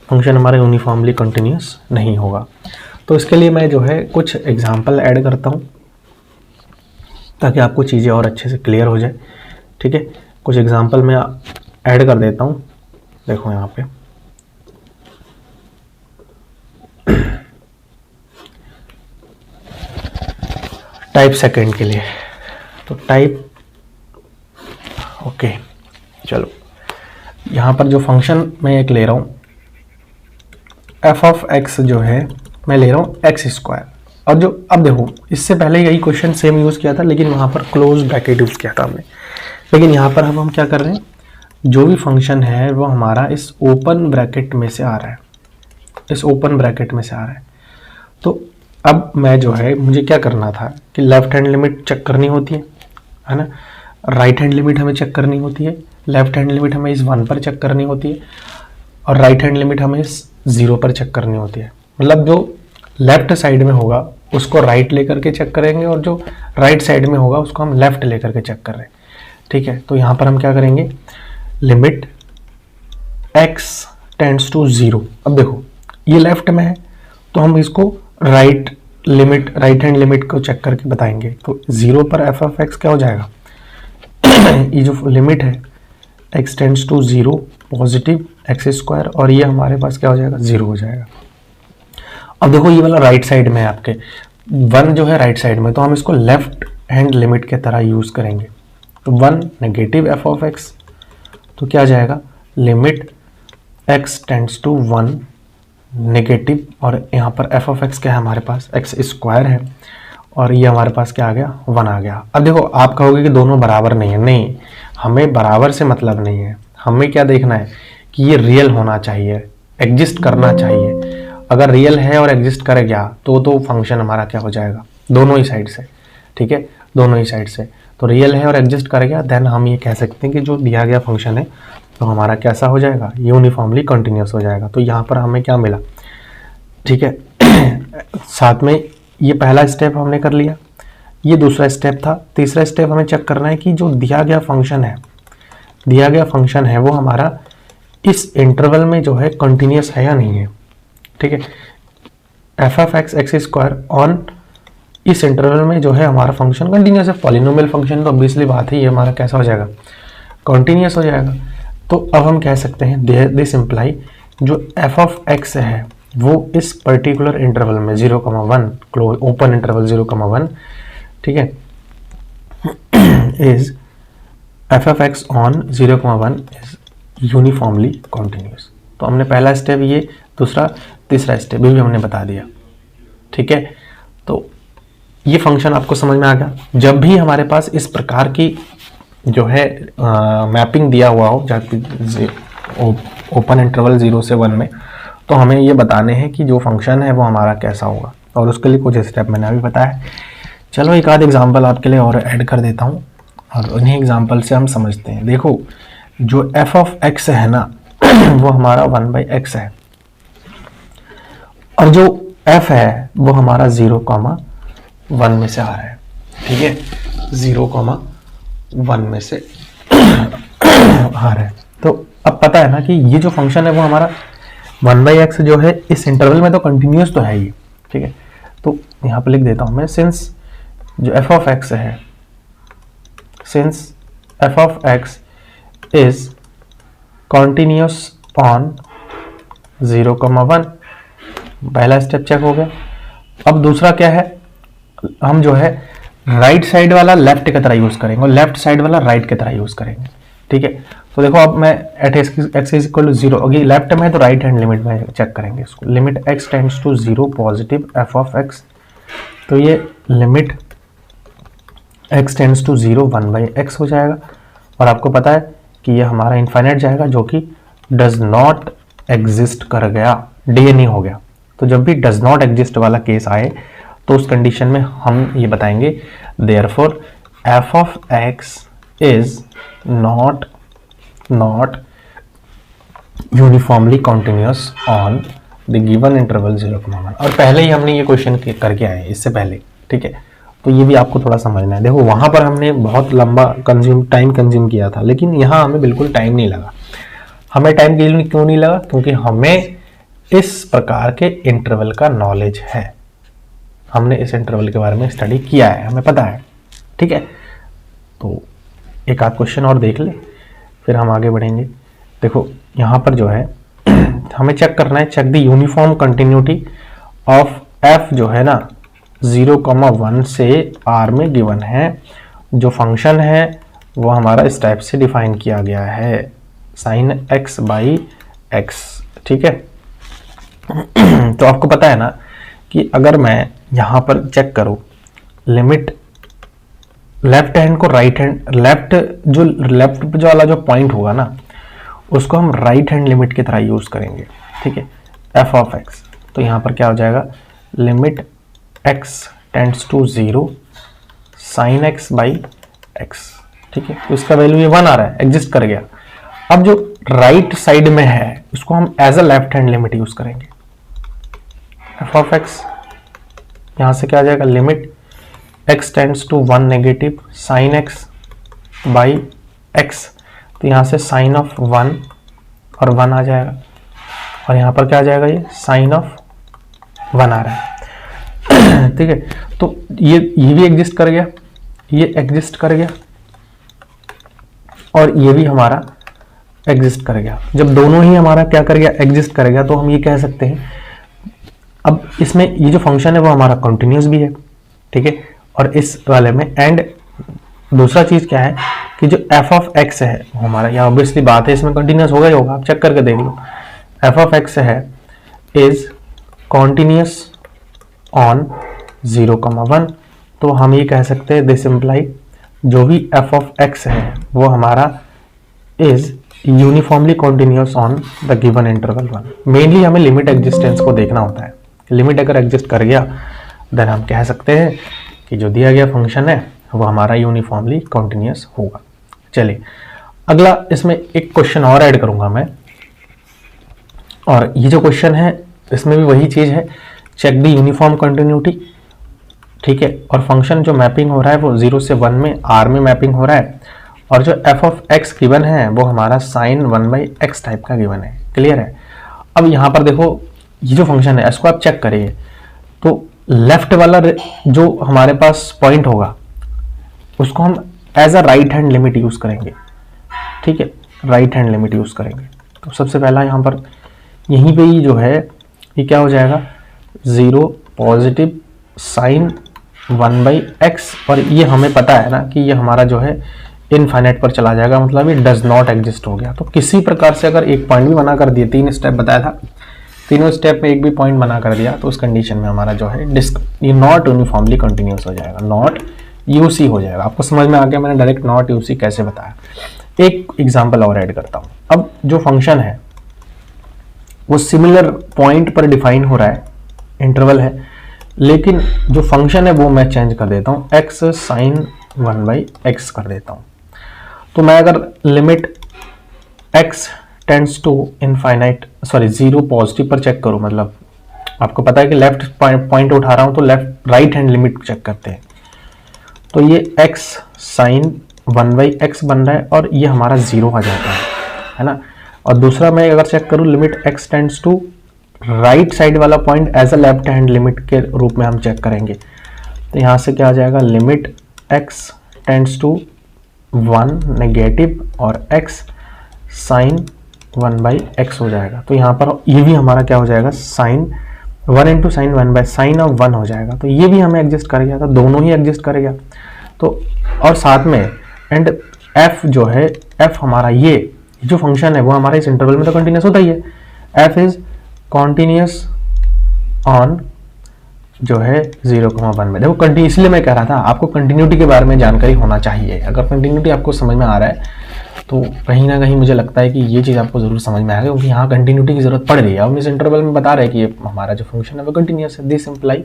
फंक्शन हमारा यूनिफॉर्मली कंटिन्यूस नहीं होगा। तो इसके लिए मैं जो है कुछ एग्जाम्पल ऐड करता हूँ ताकि आपको चीज़ें और अच्छे से क्लियर हो जाए। ठीक है, कुछ एग्जाम्पल मैं ऐड कर देता हूँ। देखो यहाँ पे टाइप सेकंड के लिए, तो टाइप ओके, चलो यहाँ पर जो फंक्शन मैं एक ले रहा हूँ f ऑफ x जो है मैं ले रहा हूँ x स्क्वायर। और जो अब देखो इससे पहले यही क्वेश्चन सेम यूज़ किया था, लेकिन वहाँ पर क्लोज ब्रैकेट यूज़ किया था हमने। लेकिन यहाँ पर हम क्या कर रहे हैं, जो भी फंक्शन है वो हमारा इस ओपन ब्रैकेट में से आ रहा है, इस ओपन ब्रैकेट में से आ रहा है। तो अब मैं जो है मुझे क्या करना था कि लेफ्ट हैंड लिमिट चेक करनी होती है ना, राइट हैंड लिमिट हमें चेक करनी होती है। लेफ्ट हैंड लिमिट हमें इस 1 पर चेक करनी होती है, और राइट हैंड लिमिट हमें इस 0 पर चेक करनी होती है। मतलब जो लेफ्ट साइड में होगा उसको राइट लेकर के चेक करेंगे, और जो राइट साइड में होगा उसको हम लेफ्ट लेकर के चेक कर रहे हैं। ठीक है, तो यहाँ पर हम क्या करेंगे, लिमिट x टेंड्स टू 0। अब देखो ये लेफ्ट में है तो हम इसको राइट हैंड लिमिट को चेक करके बताएंगे। तो 0 पर f ऑफ x क्या हो जाएगा, ये जो लिमिट है x tends to 0 positive x square, और ये हमारे पास क्या हो जाएगा, 0 हो जाएगा। अब देखो ये वाला राइट साइड में है, आपके 1 जो है राइट साइड में, तो हम इसको लेफ्ट हैंड लिमिट के तरह यूज करेंगे। तो 1 नेगेटिव f ऑफ x, तो क्या आ जाएगा, limit x tends to 1 negative, और यहाँ पर f ऑफ x क्या है हमारे पास, x स्क्वायर है, और ये हमारे पास क्या आ गया, 1 आ गया। अब देखो आप कहोगे कि दोनों बराबर नहीं है, नहीं, हमें बराबर से मतलब नहीं है, हमें क्या देखना है कि ये रियल होना चाहिए, एग्जिस्ट करना चाहिए। अगर रियल है और एग्जिस्ट कर गया तो फंक्शन हमारा क्या हो जाएगा, दोनों ही साइड से, ठीक है, दोनों ही साइड से। तो रियल है और एग्जिस्ट कर गया, देन हम ये कह सकते हैं कि जो दिया गया फंक्शन है तो हमारा कैसा हो जाएगा, यूनिफॉर्मली कंटिन्यूस हो जाएगा। तो यहाँ पर हमें क्या मिला, ठीक है। साथ में ये पहला स्टेप हमने कर लिया, ये दूसरा स्टेप था। तीसरा स्टेप हमें चेक करना है कि जो दिया गया फंक्शन है वो हमारा इस इंटरवल में जो है कंटिन्यूस है या नहीं है, ठीक है। F of x x square on इस इंटरवल में जो है हमारा फंक्शन कंटिन्यूस है। पॉलिनोमियल फंक्शन तो ऑब्वियसली बात है, ये हमारा कैसा हो जाएगा, कंटिन्यूस हो जाएगा। तो अब हम कह सकते हैं दिस इम्प्लाई जो एफ ऑफ एक्स है वो इस पर्टिकुलर इंटरवल में 0,1 क्लोज ओपन इंटरवल 0,1, ठीक है, is F of x on 0,1 is uniformly continuous. तो हमने पहला स्टेप ये, दूसरा तीसरा स्टेप भी हमने बता दिया, ठीक है। तो ये फंक्शन आपको समझ में आ गया। जब भी हमारे पास इस प्रकार की जो है मैपिंग दिया हुआ हो जाती ओपन इंटरवल 0 से 1 में, तो हमें ये बताने हैं कि जो फंक्शन है वो हमारा कैसा होगा, और उसके लिए कुछ स्टेप मैंने अभी बताया। चलो एक आध एग्जांपल आपके लिए और ऐड कर देता हूँ और उन्हीं एग्जांपल से हम समझते हैं। देखो जो एफ ऑफ एक्स है ना वो हमारा 1/x है, और जो f है वो हमारा 0,1 में से आ रहा है, ठीक है, 0,1 में से आ रहा है। तो अब पता है ना कि ये जो फंक्शन है वो हमारा 1/x जो है इस इंटरवल में तो कंटिन्यूस तो है ही, ठीक है। तो यहाँ पे लिख देता हूँ मैं, सिंस जो f ऑफ x है, since f of x is continuous on 0,1, पहला स्टेप चेक हो गया। अब दूसरा क्या है, हम जो है राइट साइड वाला लेफ्ट की तरह यूज करेंगे और लेफ्ट साइड वाला राइट की तरह यूज करेंगे, ठीक है। तो देखो अब मैं at x is equal to 0, अगर लेफ्ट में है तो राइट हैंड लिमिट में चेक करेंगे इसको। Limit x tends to 0 positive f of x, तो ये limit x tends to 0 1/x हो जाएगा। और आपको पता है कि ये हमारा इनफाइनाइट जाएगा, जो कि डज नॉट एग्जिस्ट कर गया, डी नहीं हो गया। तो जब भी डज नॉट एग्जिस्ट वाला केस आए तो उस कंडीशन में हम ये बताएंगे therefore f of x is not uniformly continuous on the given interval 0,1। और पहले ही हमने ये क्वेश्चन करके आए हैं इससे पहले, ठीक है। तो ये भी आपको थोड़ा समझना है। देखो वहां पर हमने बहुत लंबा टाइम कंज्यूम किया था, लेकिन यहाँ हमें बिल्कुल टाइम नहीं लगा। हमें टाइम क्यों नहीं लगा, क्योंकि हमें इस प्रकार के इंटरवल का नॉलेज है, हमने इस इंटरवल के बारे में स्टडी किया है, हमें पता है, ठीक है। तो एक आध क्वेश्चन और देख ले फिर हम आगे बढ़ेंगे। देखो यहाँ पर जो है हमें चेक करना है, check the uniform continuity of f जो है ना 0,1 से r में गिवन है। जो फंक्शन है वो हमारा इस टाइप से डिफाइन किया गया है, sin x बाई x, ठीक है। तो आपको पता है ना कि अगर मैं यहाँ पर चेक करूँ लिमिट लेफ्ट हैंड को राइट हैंड, लेफ्ट जो वाला जो पॉइंट होगा ना उसको हम राइट हैंड लिमिट की तरह यूज करेंगे, ठीक है, f ऑफ x। तो यहाँ पर क्या हो जाएगा, limit x tends to 0 sin x by x, ठीक है। तो इसका वैल्यू ये 1 आ रहा है, एग्जिस्ट कर गया। अब जो राइट साइड में है उसको हम as a left hand limit use करेंगे, f ऑफ x। यहाँ से क्या आ जाएगा, limit x tends to 1 negative sin x by x। तो यहाँ से साइन ऑफ 1 और 1 आ जाएगा, और यहाँ पर क्या आ जाएगा, ये साइन ऑफ 1 आ रहा है, ठीक है। तो ये भी एग्जिस्ट कर गया, ये एग्जिस्ट कर गया, और ये भी हमारा एग्जिस्ट कर गया। जब दोनों ही हमारा क्या कर गया, एग्जिस्ट कर गया, तो हम ये कह सकते हैं अब इसमें ये जो फंक्शन है वो हमारा कंटिन्यूस भी है, ठीक है। और इस वाले में एंड दूसरा चीज क्या है कि जो f ऑफ x है वो हमारा, यहाँ ऑब्वियसली बात है इसमें कंटिन्यूस होगा ही होगा, आप चेक करके देख लो। f ऑफ x है इज कॉन्टिन्यूस ऑन 0,1। तो हम ये कह सकते हैं दिस इम्प्लाई जो भी f ऑफ x है वो हमारा is uniformly continuous on the given interval one. Mainly हमें लिमिट एग्जिस्टेंस को देखना होता है। लिमिट अगर एग्जिस्ट कर गया देन हम कह सकते हैं कि जो दिया गया फंक्शन है वो हमारा यूनिफॉर्मली कॉन्टिन्यूस होगा। चलिए अगला इसमें एक क्वेश्चन और ऐड करूंगा मैं, और ये जो क्वेश्चन है इसमें भी वही चीज है, चेक द यूनिफॉर्म कंटिन्यूटी। ठीक है, और फंक्शन जो मैपिंग हो रहा है वो 0 से 1 में आर में मैपिंग हो रहा है, और जो एफ ऑफ एक्स गिवन है वो हमारा साइन 1/x टाइप का गिवन है। क्लियर है। अब यहाँ पर देखो ये जो फंक्शन है इसको आप चेक करिए, तो लेफ्ट वाला जो हमारे पास पॉइंट होगा उसको हम as a right hand limit use करेंगे। ठीक है, राइट हैंड लिमिट यूज करेंगे। तो सबसे पहला यहाँ पर यहीं पे ही जो है ये क्या हो जाएगा, 0 पॉजिटिव साइन 1/x, और ये हमें पता है ना कि ये हमारा जो है इनफाइनाइट पर चला जाएगा, मतलब ये डज नॉट एग्जिस्ट हो गया। तो किसी प्रकार से अगर एक पॉइंट भी बना कर दिए, 3 स्टेप बताया था, तीनों स्टेप में एक भी पॉइंट बना कर दिया तो उस कंडीशन में हमारा जो है ये नॉट यूनिफॉर्मली कंटिन्यूस हो जाएगा, नॉट यूसी हो जाएगा। आपको समझ में आ गया मैंने डायरेक्ट नॉट यूसी कैसे बताया। एक एग्जाम्पल और ऐड करता हूं। अब जो फंक्शन है वो सिमिलर पॉइंट पर डिफाइन हो रहा है, इंटरवल है, लेकिन जो फंक्शन है वो मैं चेंज कर देता हूं, x साइन 1/x कर देता हूं। तो मैं अगर limit x tends to infinite, sorry 0 positive पर चेक करूं, मतलब आपको पता है कि लेफ्ट पॉइंट उठा रहा हूं तो left right hand limit check करते हैं। तो ये x साइन 1/x बन रहा है और ये हमारा 0 आ जाता है ना। और दूसरा मैं अगर चेक करूं limit x tends to right side वाला point as a left hand limit के रूप में हम चेक करेंगे। तो यहां से क्या आ जाएगा, limit x tends to 1 negative और x साइन 1/x हो जाएगा। तो यहाँ पर ये भी हमारा क्या हो जाएगा, साइन 1 इंटू साइन 1/साइन ऑफ 1 हो जाएगा। तो ये भी हमें एग्जिस्ट कर गया था, दोनों ही एग्जिस्ट करेगा। तो और साथ में एंड f जो है, f हमारा ये जो फंक्शन है वो हमारा इस इंटरवल में तो कंटिन्यूस होता ही है। f इज कॉन्टिन्यूस ऑन जो है 0,1 में। देखो इसलिए मैं कह रहा था आपको कंटिन्यूटी के बारे में जानकारी होना चाहिए। अगर कंटिन्यूटी आपको समझ में आ रहा है तो कहीं ना कहीं मुझे लगता है कि ये चीज़ आपको जरूर समझ में आएगा, क्योंकि यहाँ कंटिन्यूटी की जरूरत पड़ रही है। हम इस इंटरवल में बता रहे हैं कि ये हमारा जो फंक्शन है वो कंटिन्यूस है। दिस इम्प्लाई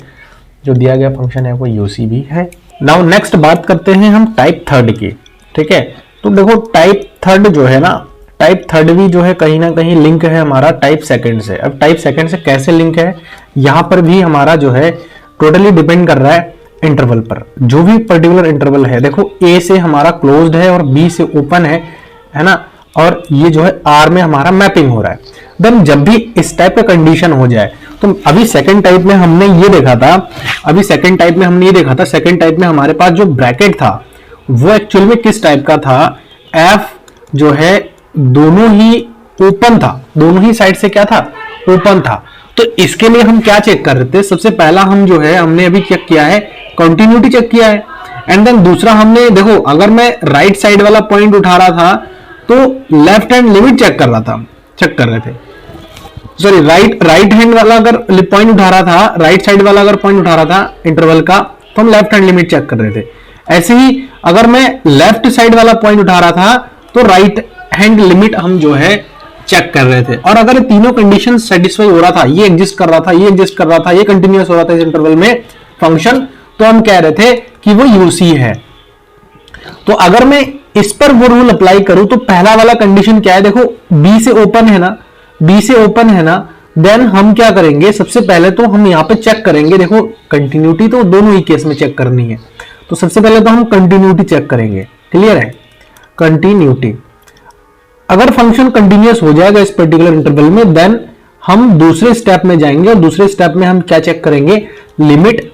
जो दिया गया फंक्शन है वो यूसी भी है। नाउ नेक्स्ट बात करते हैं हम टाइप थर्ड की। ठीक है, तो देखो टाइप थर्ड जो है ना, टाइप थर्ड भी जो है कहीं ना कहीं लिंक है हमारा टाइप सेकंड से। अब टाइप सेकंड से कैसे लिंक है, यहाँ पर भी हमारा जो है टोटली डिपेंड कर रहा है इंटरवल पर। जो भी पर्टिकुलर इंटरवल है, देखो ए से हमारा क्लोज्ड है और बी से ओपन है ना, और ये जो है आर में हमारा मैपिंग हो रहा है। देन जब भी इस टाइप का कंडीशन हो जाए, तो अभी सेकंड टाइप में हमने ये देखा था, सेकंड टाइप में हमारे पास जो ब्रैकेट था वो एक्चुअल में किस टाइप का था, एफ जो है दोनों ही ओपन था, दोनों ही साइड से क्या था, ओपन था। तो इसके लिए हम क्या चेक कर रहे थे, सबसे पहला हम जो है हमने अभी चेक किया है कंटिन्यूटी चेक किया है, एंड देन दूसरा हमने देखो अगर मैं राइट साइड वाला पॉइंट उठा रहा था तो लेफ्ट हैंड लिमिट चेक कर रहे थे, सॉरी राइट हैंड वाला अगर पॉइंट उठा रहा था, राइट साइड वाला अगर पॉइंट उठा रहा था इंटरवल का, तो हम लेफ्ट हैंड लिमिट चेक कर रहे थे। ऐसे ही अगर मैं लेफ्ट साइड वाला पॉइंट उठा रहा था तो राइट हैंड लिमिट हम जो है चेक कर रहे थे। और अगर तीनों कंडीशन सेटिस्फाई हो रहा था, ये एग्जिस्ट कर रहा था, ये एग्जिस्ट कर रहा था, ये कंटिन्यूअस हो रहा था इस इंटरवल में फंक्शन, तो हम कह रहे थे कि वो यूसी है। तो अगर मैं इस पर वो रूल अप्लाई करूं तो पहला वाला कंडीशन क्या है, देखो बी से ओपन है ना, देन हम क्या करेंगे, सबसे पहले तो हम यहां पे चेक करेंगे। देखो कंटिन्यूटी तो दोनों ही केस में चेक करनी है, तो सबसे पहले तो हम कंटिन्यूटी चेक करेंगे। क्लियर है, कंटिन्यूटी अगर फंक्शन कंटिन्यूअस हो जाएगा इस पर्टिकुलर इंटरवल में, देन हम दूसरे स्टेप में जाएंगे और दूसरे स्टेप में हम क्या चेक करेंगे, limit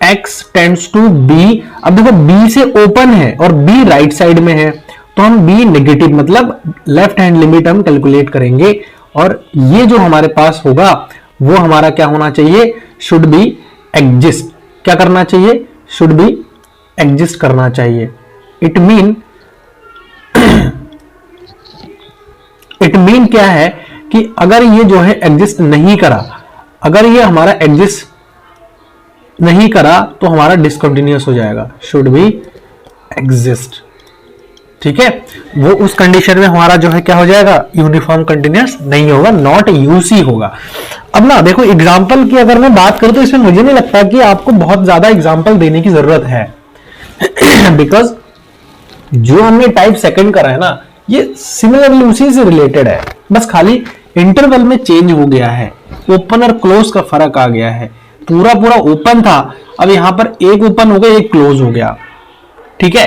x tends to b। अब देखो b से ओपन है और b राइट साइड में है, तो हम b नेगेटिव मतलब लेफ्ट हैंड लिमिट हम कैलकुलेट करेंगे, और ये जो हमारे पास होगा वो हमारा क्या होना चाहिए, शुड बी एग्जिस्ट। क्या करना चाहिए, शुड बी एग्जिस्ट करना चाहिए। इट मीन क्या है कि अगर ये जो है एग्जिस्ट नहीं करा, अगर ये हमारा एग्जिस्ट नहीं करा तो हमारा डिसकंटिन्यूअस हो जाएगा, शुड बी एग्जिस्ट। ठीक है, वो उस कंडीशन में हमारा जो है क्या हो जाएगा, यूनिफॉर्म कंटिन्यूअस नहीं होगा, नॉट यूसी होगा। अब ना देखो एग्जाम्पल की अगर मैं बात करूं तो इसमें मुझे नहीं लगता कि आपको बहुत ज्यादा एग्जाम्पल देने की जरूरत है बिकॉज जो हमने टाइप सेकंड करा है ना, ये सिमिलरली उसी से रिलेटेड है, बस खाली इंटरवल में चेंज हो गया है, ओपन और क्लोज का फर्क आ गया है। पूरा पूरा ओपन था, अब यहां पर एक ओपन हो गया, एक क्लोज हो गया। ठीक है,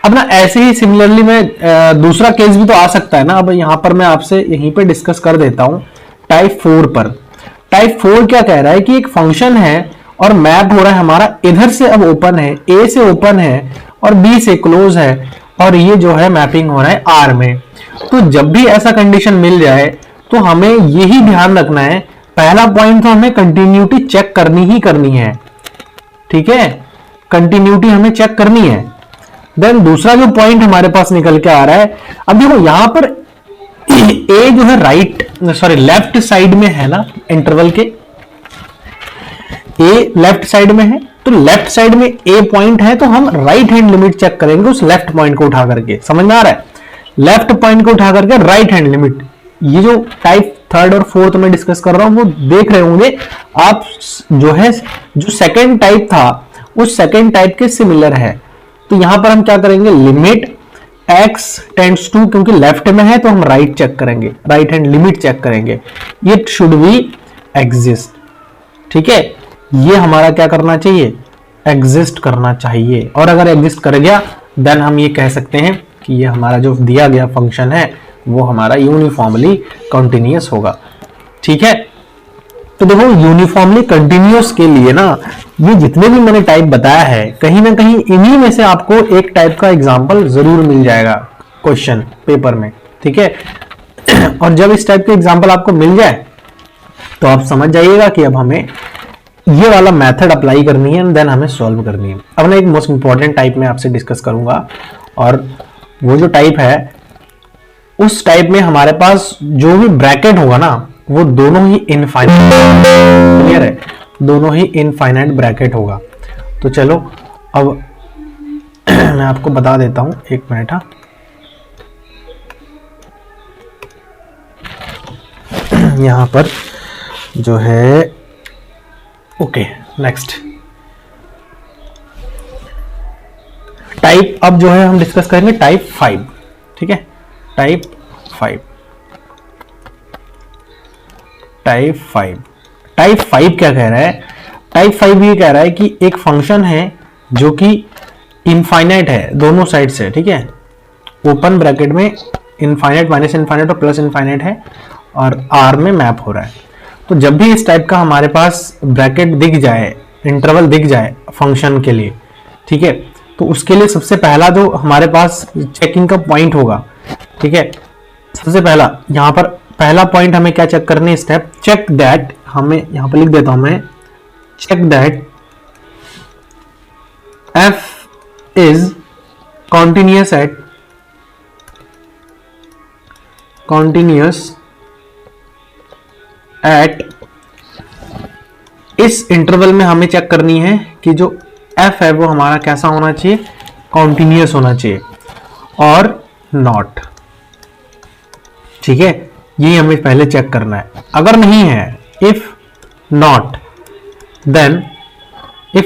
अब ना ऐसे ही सिमिलरली में दूसरा केस भी तो आ सकता है ना। अब यहां पर मैं आपसे यहीं पे डिस्कस कर देता हूं टाइप 4 पर। टाइप 4 क्या कह रहा है कि एक फंक्शन है और मैप हो रहा है हमारा, इधर से अब ओपन है, ए से ओपन है और बी से क्लोज है, और ये जो है मैपिंग हो रहा है आर में। तो जब भी ऐसा कंडीशन मिल जाए तो हमें यही ध्यान रखना है, पहला पॉइंट तो हमें कंटिन्यूटी चेक करनी ही करनी है। ठीक है, कंटिन्यूटी हमें चेक करनी है। देन दूसरा जो पॉइंट हमारे पास निकल के आ रहा है, अब देखो यहां पर ए जो है लेफ्ट साइड में है ना, इंटरवल के ए लेफ्ट साइड में है, तो लेफ्ट साइड में ए पॉइंट है, तो हम राइट हैंड लिमिट चेक करेंगे उस लेफ्ट पॉइंट को उठा करके। समझ में आ रहा है, लेफ्ट पॉइंट को उठा करके राइट हैंड लिमिट। ये जो टाइप थर्ड और फोर्थ में डिस्कस कर रहा हूं वो देख रहे होंगे आप, जो है जो सेकेंड टाइप था उस सेकेंड टाइप के सिमिलर है। तो यहां पर हम क्या करेंगे, लिमिट x टेंड्स टू, क्योंकि लेफ्ट में है तो हम राइट चेक करेंगे, राइट हैंड लिमिट चेक करेंगे, इट शुड बी एग्जिस्ट। ठीक है, ये हमारा क्या करना चाहिए, एग्जिस्ट करना चाहिए, और अगर एग्जिस्ट कर गया देन हम ये कह सकते हैं कि ये हमारा जो दिया गया फंक्शन है वो हमारा यूनिफॉर्मली कंटिन्यूअस होगा। ठीक है, तो देखो यूनिफॉर्मली कंटिन्यूअस के लिए ना, ये जितने भी मैंने टाइप बताया है, कहीं ना कहीं इन्हीं में से आपको एक टाइप का एग्जांपल जरूर मिल जाएगा क्वेश्चन पेपर में। ठीक है, और जब इस टाइप के एग्जांपल आपको मिल जाए तो आप समझ जाइएगा कि अब हमें ये वाला मेथड अप्लाई करनी है, देन हमें सॉल्व करनी है। अब ना एक मोस्ट इंपॉर्टेंट टाइप में आपसे डिस्कस करूंगा, और वो जो टाइप है उस टाइप में हमारे पास जो भी ब्रैकेट होगा ना, वो दोनों ही इनफाइनाइट, क्लियर है, दोनों ही इनफाइनाइट ब्रैकेट होगा। तो चलो अब मैं आपको बता देता हूं, एक मिनट। हाँ, यहां पर जो है, ओके नेक्स्ट टाइप अब जो है हम डिस्कस करेंगे टाइप 5। ठीक है, टाइप 5, टाइप 5, टाइप 5 क्या कह रहा है, टाइप 5 ये कह रहा है कि एक फंक्शन है जो कि इनफाइनाइट है दोनों साइड से। ठीक है, ओपन ब्रैकेट में इनफाइनाइट, माइनस इनफाइनाइट और प्लस इनफाइनाइट है, और आर में मैप हो रहा है। तो जब भी इस टाइप का हमारे पास ब्रैकेट दिख जाए, इंटरवल दिख जाए फंक्शन के लिए, ठीक है, तो उसके लिए सबसे पहला जो हमारे पास चेकिंग का पॉइंट होगा, ठीक है, सबसे पहला यहां पर पहला पॉइंट हमें क्या चेक करने, स्टेप चेक दैट, हमें यहां पर लिख देता हूं मैं, check that f is continuous at इस इंटरवल में हमें चेक करनी है कि जो f है वो हमारा कैसा होना चाहिए, कॉन्टिन्यूअस होना चाहिए और नॉट। ठीक है, यही हमें पहले चेक करना है। अगर नहीं है, इफ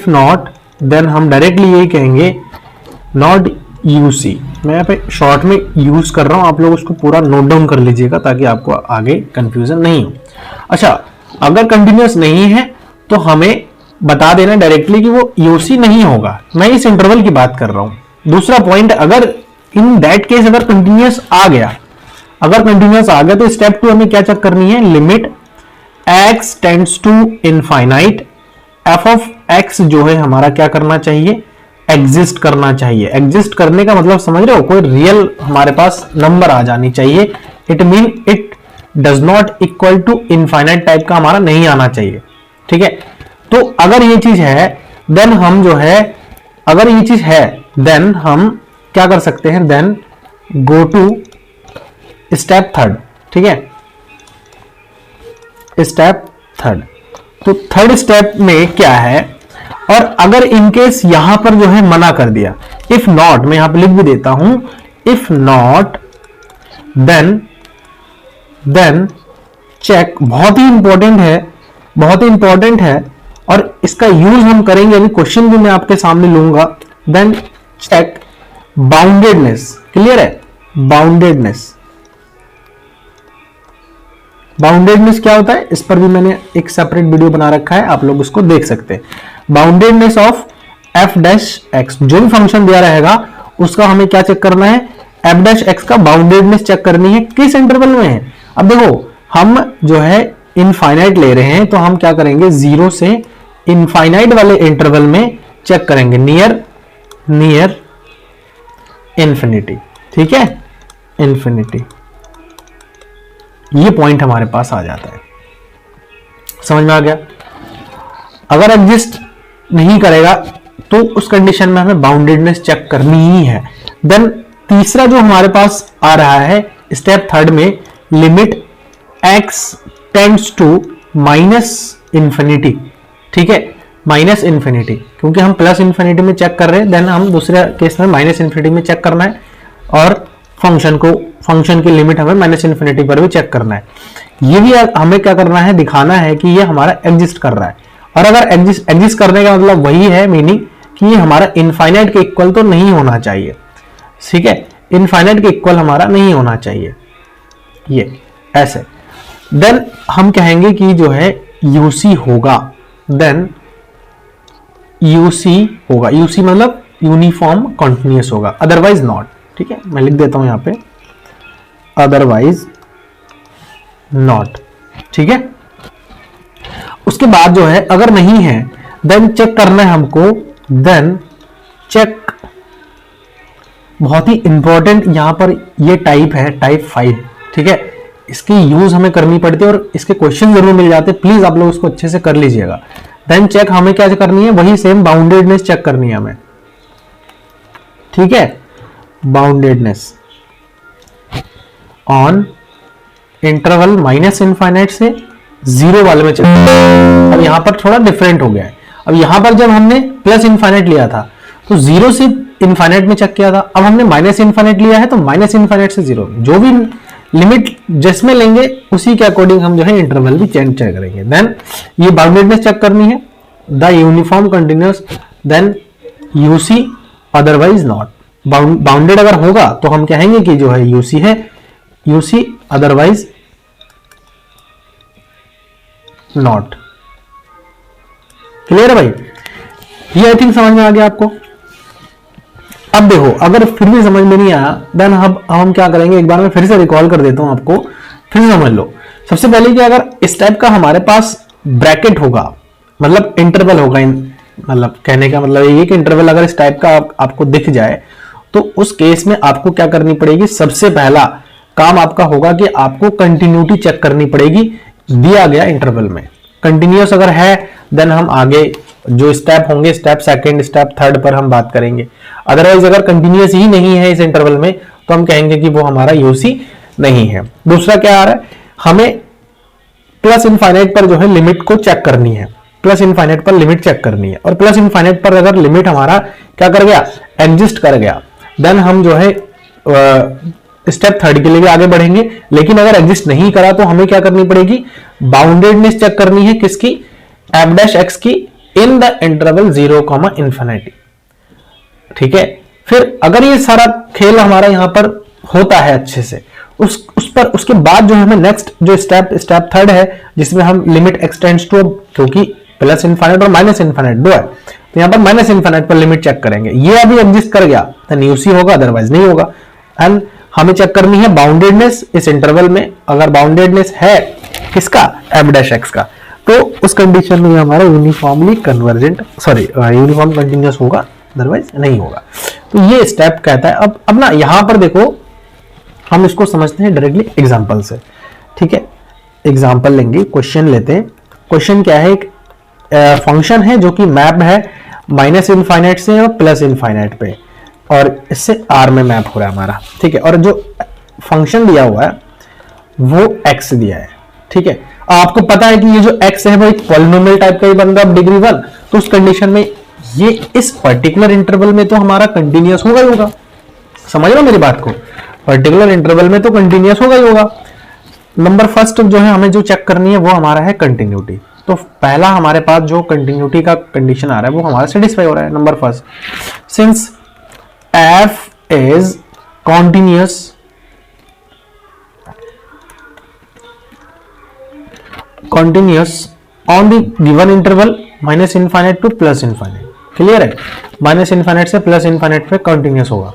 नॉट देन हम डायरेक्टली यही कहेंगे नॉट यूसी। मैं यहाँ पे शॉर्ट में यूज कर रहा हूं, आप लोग उसको पूरा नोट डाउन कर लीजिएगा ताकि आपको आगे कंफ्यूजन नहीं हो। अच्छा, अगर कंटिन्यूअस नहीं है तो हमें बता देना डायरेक्टली कि वो यूसी नहीं होगा। मैं इस इंटरवल की बात कर रहा हूं। दूसरा पॉइंट, अगर इन दैट केस अगर कंटिन्यूअस आ गया, तो स्टेप 2 हमें क्या चेक करनी है, limit x tends to infinite, f of x जो है हमारा क्या करना चाहिए, एग्जिस्ट करना चाहिए। एग्जिस्ट करने का मतलब समझ रहे हो, कोई रियल हमारे पास नंबर आ जानी चाहिए। It mean it does not equal to infinite type का हमारा नहीं आना चाहिए। ठीक है, तो अगर ये चीज है देन हम जो है, अगर ये चीज है देन हम क्या कर सकते हैं, देन गो टू स्टेप 3। ठीक है, स्टेप 3। तो 3rd स्टेप में क्या है, और अगर इनकेस यहां पर जो है मना कर दिया, इफ नॉट, मैं यहां पर लिख भी देता हूं, इफ नॉट देन चेक, बहुत ही इंपॉर्टेंट है, बहुत ही इंपॉर्टेंट है, और इसका यूज हम करेंगे, अभी क्वेश्चन भी मैं आपके सामने लूंगा। देन चेक बाउंडेडनेस, क्लियर है? बाउंडेडनेस, बाउंडेडनेस क्या होता है, इस पर भी मैंने एक सेपरेट वीडियो बना रखा है, आप लोग उसको देख सकते हैं। Boundedness of F dash x, जो भी फंक्शन दिया रहेगा उसका हमें क्या चेक करना है, एफ डैश एक्स का बाउंडेडनेस चेक करनी है, किस इंटरवल में है। अब देखो हम जो है इनफाइनाइट ले रहे हैं, तो हम क्या करेंगे, 0 से इनफाइनाइट वाले इंटरवल में चेक करेंगे, नियर इंफिनिटी, ठीक है, इंफिनिटी। ये पॉइंट हमारे पास आ जाता है, समझ में आ गया। अगर एग्जिस्ट नहीं करेगा तो उस कंडीशन में हमें बाउंडेडनेस चेक करनी ही है। देन तीसरा जो हमारे पास आ रहा है स्टेप थर्ड में, limit x tends to minus infinity, ठीक है, माइनस इंफिनिटी, क्योंकि हम प्लस इंफिनिटी में चेक कर रहे हैं, देन हम दूसरे केस में माइनस इंफिनिटी में चेक करना है, और फंक्शन की लिमिट हमें माइनस इंफिनिटी पर भी चेक करना है। ये भी हमें क्या करना है, दिखाना है कि ये हमारा एग्जिस्ट कर रहा है, और अगर एग्जिस्ट करने का मतलब वही है, मीनिंग कि ये हमारा इनफाइनाइट के इक्वल तो नहीं होना चाहिए, ठीक है, इनफाइनाइट के इक्वल हमारा नहीं होना चाहिए, ये ऐसे। देन हम कहेंगे कि जो है यूसी होगा, देन यूसी होगा, यूसी मतलब यूनिफॉर्म कंटिन्यूअस होगा, अदरवाइज नॉट, ठीक है, मैं लिख देता हूं यहां पे, अदरवाइज नॉट, ठीक है। उसके बाद जो है अगर नहीं है, देन चेक करना है हमको, देन चेक, बहुत ही इंपॉर्टेंट यहां पर ये टाइप है, टाइप 5, ठीक है, इसकी यूज हमें करनी पड़ती है और इसके क्वेश्चन जरूर मिल जाते हैं, प्लीज आप लोग उसको अच्छे से कर लीजिएगा। देन चेक हमें क्या करनी है, वही सेम बाउंडेडनेस चेक करनी है हमें, ठीक है, boundedness on interval minus infinite से 0 वाले में चेक। अब यहां पर थोड़ा डिफरेंट हो गया है, अब यहां पर जब हमने प्लस इनफाइनाइट लिया था तो 0 से इनफाइनाइट में चेक किया था, अब हमने माइनस इनफाइनाइट लिया है तो माइनस इनफाइनाइट से 0, जो भी लिमिट जिसमें लेंगे उसी के अकॉर्डिंग हम जो है इंटरवल भी चेक करेंगे। देन ये बाउंडेडनेस चेक करनी है, the uniform continuous, then UC otherwise not, bounded अगर होगा तो हम कहेंगे कि जो है यूसी है, यूसी अदरवाइज नॉट, क्लियर है भाई, ये आई थिंक समझ में आ गया आपको। अब देखो अगर फिर भी समझ में नहीं आया, देन हम क्या करेंगे, एक बार मैं फिर से रिकॉल कर देता हूं आपको, फिर से समझ लो। सबसे पहले कि अगर इस टाइप का हमारे पास ब्रैकेट होगा, मतलब इंटरवल होगा, मतलब कहने का मतलब ये कि इंटरवल अगर इस टाइप का आपको दिख जाए तो उस केस में आपको क्या करनी पड़ेगी, सबसे पहला काम आपका होगा कि आपको कंटिन्यूटी चेक करनी पड़ेगी दिया गया इंटरवल में। कंटिन्यूअस अगर है देन हम आगे जो स्टेप होंगे, स्टेप सेकंड, स्टेप थर्ड पर हम बात करेंगे। अदरवाइज अगर कंटिन्यूअस ही नहीं है इस इंटरवल में तो हम कहेंगे कि वो हमारा यूसी नहीं है। दूसरा क्या आ रहा है, हमें प्लस इनफाइनाइट पर जो है लिमिट को चेक करनी है, प्लस इनफाइनाइट पर लिमिट चेक करनी है, और प्लस इनफाइनाइट पर अगर लिमिट हमारा क्या कर गया, एग्जिस्ट कर गया, देन हम जो है स्टेप थर्ड के लिए भी आगे बढ़ेंगे। लेकिन अगर एग्जिस्ट नहीं करा तो हमें क्या करनी पड़ेगी, बाउंडेडनेस चेक करनी है, किसकी, एफ डैश एक्स की, इन द इंटरवल 0, इन्फिनिटी, ठीक है। फिर अगर ये सारा खेल हमारा यहां पर होता है अच्छे से, उस पर उसके बाद जो हमें नेक्स्ट जो स्टेप थर्ड है जिसमें हम लिमिट एक्सटेंड्स टू, क्योंकि प्लस इनफाइनाइट और माइनस इनफाइनाइट दो है तो यहां पर माइनस इनफाइनाइट पर लिमिट चेक करेंगे, ये अभी एग्जिस्ट कर गया तो यूसी होगा, अदरवाइज नहीं होगा। एंड हमें चेक करनी है बाउंडेडनेस इस इंटरवल में, अगर बाउंडेडनेस है किसका, एफ डैश एक्स का, तो उस कंडीशन में हमारा यूनिफॉर्मली कन्वर्जेंट, यूनिफॉर्म कंटिन्यूअस होगा, अदरवाइज नहीं होगा। तो ये स्टेप कहता है। अब ना यहां पर देखो हम इसको समझते हैं डायरेक्टली एग्जांपल से, ठीक है। एग्जांपल लेंगे, क्वेश्चन लेते हैं। क्वेश्चन क्या है, एक फंक्शन है जो कि मैप है माइनस इनफाइनाइट से और प्लस इनफाइनाइट पे, और इससे आर में मैप हो रहा है हमारा, ठीक है। और जो फंक्शन दिया हुआ है वो एक्स दिया है, ठीक है। आपको पता है कि ये जो एक्स है वो एक पॉलिनोमियल टाइप का ही बन रहा है डिग्री 1, तो उस कंडीशन में ये इस पर्टिकुलर इंटरवल में तो हमारा कंटिन्यूअस होगा ही होगा, समझ रहे हो मेरी बात को? पर्टिकुलर इंटरवल में तो कंटिन्यूअस होगा ही होगा। नंबर फर्स्ट जो है हमें जो चेक करनी है वो हमारा है कंटिन्यूटी। तो पहला हमारे पास जो कंटिन्यूटी का कंडीशन आ रहा है वो हमारा सेटिस्फाई हो रहा है। Number first, since F is continuous on the given interval minus infinite two plus infinite. Clear है? माइनस इनफाइनाइट से प्लस इनफाइनाइट पे कंटिन्यूअस होगा।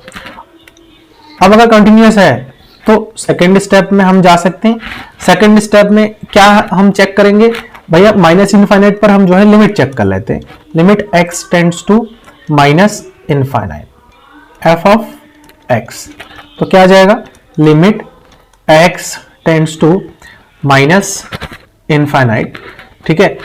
अब अगर कंटिन्यूअस है तो सेकेंड स्टेप में हम जा सकते हैं। सेकेंड स्टेप में क्या हम चेक करेंगे भैया, माइनस इनफाइनाइट पर हम जो है लिमिट चेक कर लेते हैं। Limit x tends to minus infinite f of x, तो क्या आ जाएगा? Limit x tends to minus infinite, ठीक है,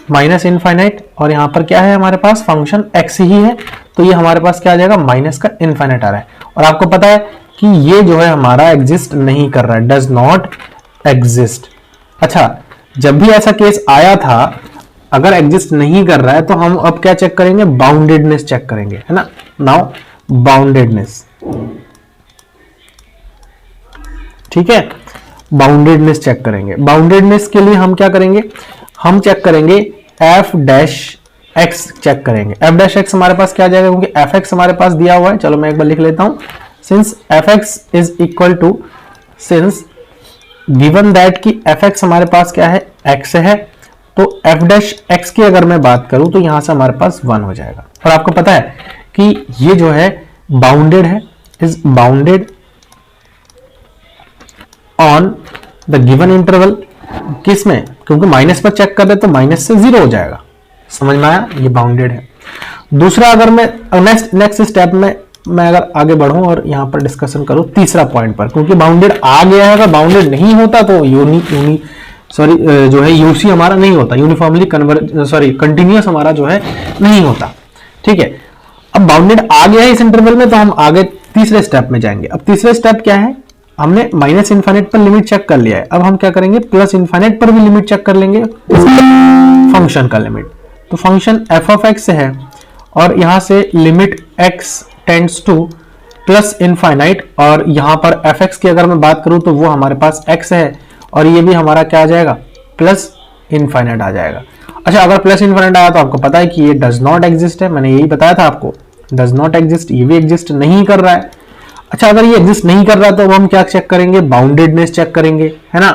माइनस इनफाइनाइट, और यहां पर क्या है हमारे पास फंक्शन x ही है, तो ये हमारे पास क्या आ जाएगा? माइनस का इनफाइनाइट आ रहा है। और आपको पता है कि ये जो है हमारा एग्जिस्ट नहीं कर रहा है, डज नॉट एग्जिस्ट। अच्छा, जब भी ऐसा केस आया था, अगर एग्जिस्ट नहीं कर रहा है तो हम अब क्या चेक करेंगे? बाउंडेडनेस चेक करेंगे, है ना। नाउ बाउंडेडनेस, ठीक है, बाउंडेडनेस चेक करेंगे। बाउंडेडनेस के लिए हम क्या करेंगे? हम चेक करेंगे एफ डैश एक्स चेक करेंगे। एफ डैश एक्स हमारे पास क्या आ जाएगा? क्योंकि एफ एक्स हमारे पास दिया हुआ है, चलो मैं एक बार लिख लेता हूं। Since f x is equal to, since given that कि एफ एक्स हमारे पास क्या है? एक्स है, तो एफ डैश एक्स की अगर मैं बात करूं तो यहां से हमारे पास 1 हो जाएगा। और आपको पता है कि ये जो है बाउंडेड है, is bounded on the given interval. किस में? क्योंकि माइनस पर चेक कर रहे तो माइनस से 0 हो जाएगा। समझ में आया? ये बाउंडेड है। दूसरा, अगर मैं नेक्स्ट स्टेप में मैं अगर आगे बढ़ूं और यहां पर डिस्कशन करूं तीसरा पॉइंट पर, क्योंकि बाउंडेड आ गया है, अगर बाउंडेड नहीं होता तो जो है यूसी हमारा नहीं होता, यूनिफॉर्मली कंटिन्यूअस हमारा जो है नहीं होता, ठीक है। अब बाउंडेड आ गया है इस इंटरवल में, तो हम आगे तीसरे स्टेप में जाएंगे। अब तीसरे स्टेप क्या है? हमने माइनस इनफाइनाइट पर लिमिट चेक कर लिया है, अब हम क्या करेंगे? प्लस इनफाइनाइट पर भी लिमिट चेक कर लेंगे, फंक्शन का लिमिट। तो फंक्शन एफ ऑफ एक्स है और यहां से limit x tends two plus infinite, और यहां पर एफ एक्स की अगर मैं बात करूं तो वो हमारे पास एक्स है, और ये भी हमारा क्या आ जाएगा? प्लस इनफाइनाइट आ जाएगा। अच्छा, अगर प्लस इनफाइनाइट आया तो आपको पता है कि ये डज नॉट एग्जिस्ट है, मैंने यही बताया था आपको, डज नॉट एग्जिस्ट, ये भी एग्जिस्ट नहीं कर रहा है। अच्छा, अगर ये एग्जिस्ट नहीं कर रहा तो हम क्या चेक करेंगे? बाउंडेडनेस चेक करेंगे, है ना।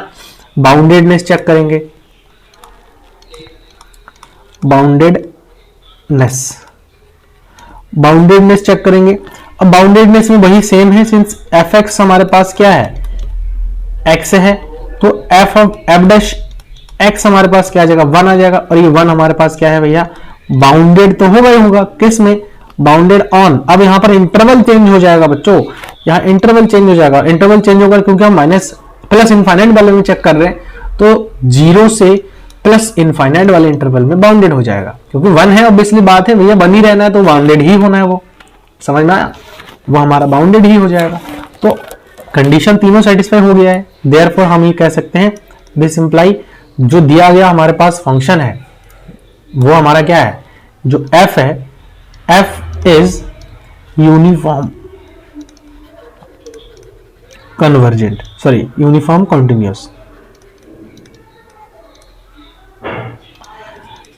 बाउंडेडनेस चेक करेंगे, बाउंडेडनेस चेक करेंगे। अब बाउंडेडनेस में वही सेम है, सिंस एफ एक्स हमारे पास क्या है? एक्स है, तो एफ डैश एक्स हमारे पास क्या आ जाएगा? 1 आ जाएगा, और ये 1 हमारे पास क्या है भैया? बाउंडेड तो होगा ही होगा। किस में? Bounded on. अब यहां पर इंटरवल चेंज हो जाएगा बच्चों, यहां इंटरवल चेंज हो जाएगा। इंटरवल चेंज होगा क्योंकि हम माइनस प्लस इनफाइनाइट वाले में चेक कर रहे हैं, तो 0 से प्लस इनफाइनाइट वाले इंटरवल में बाउंडेड हो जाएगा, क्योंकि 1 है, ऑब्वियसली बात है भैया, 1 ही रहना है तो बाउंडेड ही होना है। वो समझ में आया? वो हमारा बाउंडेड ही हो जाएगा। तो कंडीशन तीनों सेटिस्फाई हो गया है, देयरफॉर हम ये कह सकते हैं दिस इंप्लाई जो दिया गया हमारे पास फंक्शन है वो हमारा क्या है? जो f है, f is uniform convergent, sorry uniform continuous.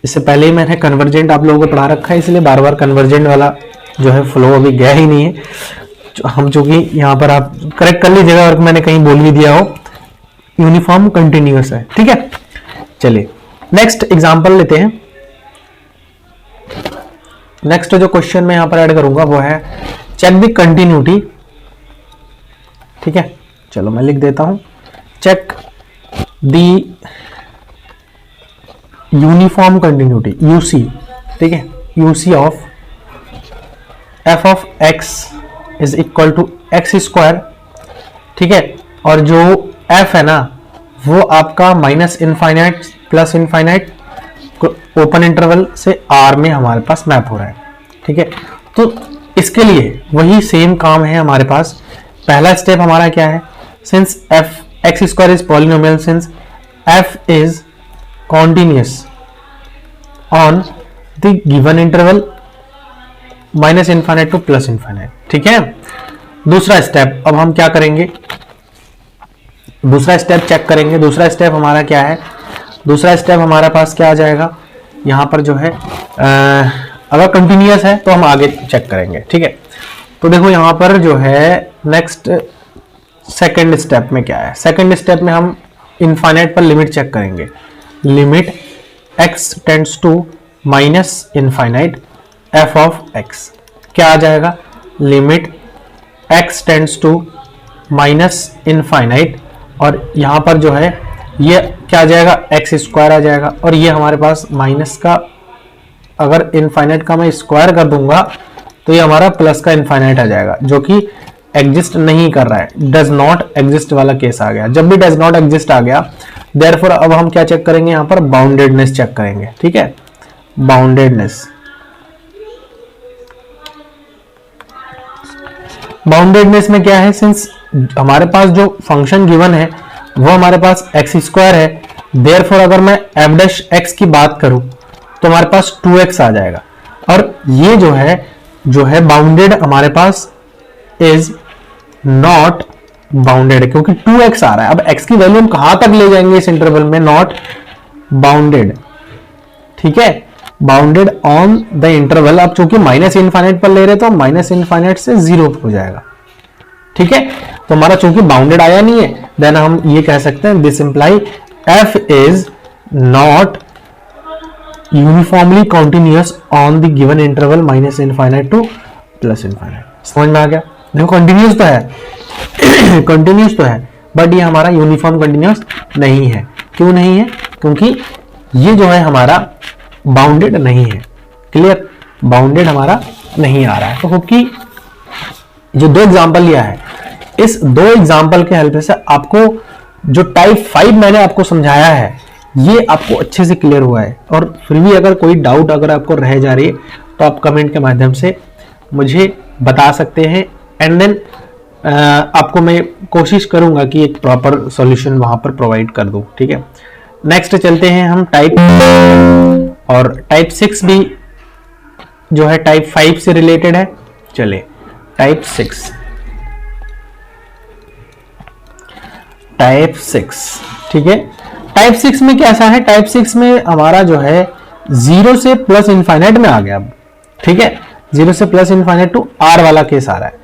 इससे पहले ही मैंने कन्वर्जेंट आप लोगों को पढ़ा रखा है, इसलिए बार बार कन्वर्जेंट वाला जो है फ्लो अभी गया ही नहीं है। हम चूंकि यहां पर आप करेक्ट कर लीजिएगा और मैंने कहीं बोल भी दिया हो, यूनिफॉर्म कंटिन्यूअस है, ठीक है। चलिए नेक्स्ट एग्जांपल लेते हैं। नेक्स्ट जो क्वेश्चन मैं यहां पर ऐड करूंगा वो है चेक द कंटिन्यूटी, ठीक है। चलो मैं लिख देता हूं, check the uniform continuity UC, ठीक है, UC of f of x is equal to x square, ठीक है। और जो एफ है ना वो आपका minus infinite plus infinite open interval से आर में हमारे पास मैप हो रहा है, ठीक है। तो इसके लिए वही सेम काम है हमारे पास। पहला स्टेप हमारा क्या है? Since f x square is polynomial, since F is continuous on the given interval minus infinite two plus infinite, ठीक है। दूसरा स्टेप, अब हम क्या करेंगे, दूसरा स्टेप चेक करेंगे। दूसरा स्टेप हमारा क्या है, दूसरा स्टेप हमारे पास क्या आ जाएगा, यहां पर जो है अगर कंटिन्यूअस है तो हम आगे चेक करेंगे, ठीक है। तो देखो यहां पर जो है नेक्स्ट सेकंड स्टेप में क्या है, सेकंड स्टेप में हम इनफाइनाइट पर लिमिट चेक करेंगे। Limit x tends to minus infinite f of x, क्या आ जाएगा, limit x tends to minus infinite, और यहां पर जो है ये क्या आ जाएगा, एक्स स्क्वायर आ जाएगा, और ये हमारे पास माइनस का अगर इनफाइनाइट का मैं स्क्वायर कर दूंगा तो ये हमारा प्लस का इनफाइनाइट आ जाएगा, जो कि एग्जिस्ट नहीं कर रहा है, डज नॉट एग्जिस्ट वाला केस आ गया। जब भी डज नॉट एग्जिस्ट आ गया, देयरफॉर अब हम क्या चेक करेंगे, यहां पर बाउंडेडनेस चेक करेंगे, ठीक है। बाउंडेडनेस, बाउंडेडनेस में क्या है, सिंस हमारे पास जो फंक्शन गिवन है वो हमारे पास एक्स स्क्वायर है, देयरफॉर अगर मैं एफ डैश एक्स की बात करूं तो हमारे पास 2x आ जाएगा, और ये जो है बाउंडेड हमारे पास इज नॉट बाउंडेड, क्योंकि 2x आ रहा है। अब x की वैल्यू हम कहां तक ले जाएंगे इस इंटरवल में, नॉट बाउंडेड, ठीक है, बाउंडेड ऑन द इंटरवल। अब चूंकि माइनस इनफाइनाइट पर ले रहे तो माइनस इनफाइनाइट से 0 हो जाएगा, ठीक है। तो हमारा चूंकि बाउंडेड आया नहीं है, देन हम ये कह सकते हैं this imply f is not uniformly continuous on the given interval minus infinite two plus infinite. समझ में आ गया, देखो कंटिन्यूअस तो है कंटिन्यूअस तो है, बट ये हमारा यूनिफॉर्म कंटिन्यूअस नहीं है। क्यों नहीं है, क्योंकि ये जो है हमारा बाउंडेड नहीं है, क्लियर, बाउंडेड हमारा नहीं आ रहा है। तो होप कि जो दो एग्जांपल लिया है, इस दो एग्जांपल के हेल्प से आपको जो टाइप 5 मैंने आपको समझाया है ये आपको अच्छे से क्लियर हुआ है। और फिर भी अगर कोई डाउट अगर आपको रह जा रही है तो आप कमेंट के माध्यम से मुझे बता सकते हैं, एंड देन आपको मैं कोशिश करूंगा कि एक प्रॉपर सॉल्यूशन वहां पर प्रोवाइड कर दूं, ठीक है। नेक्स्ट चलते हैं हम टाइप, और टाइप 6 भी जो है टाइप 5 से रिलेटेड है। चले टाइप 6, टाइप 6, ठीक है। टाइप 6 में कैसा है, टाइप 6 में हमारा जो है 0 से प्लस इनफाइनाइट में आ गया अब, ठीक है, 0 से प्लस इनफाइनाइट टू r वाला केस आ रहा है।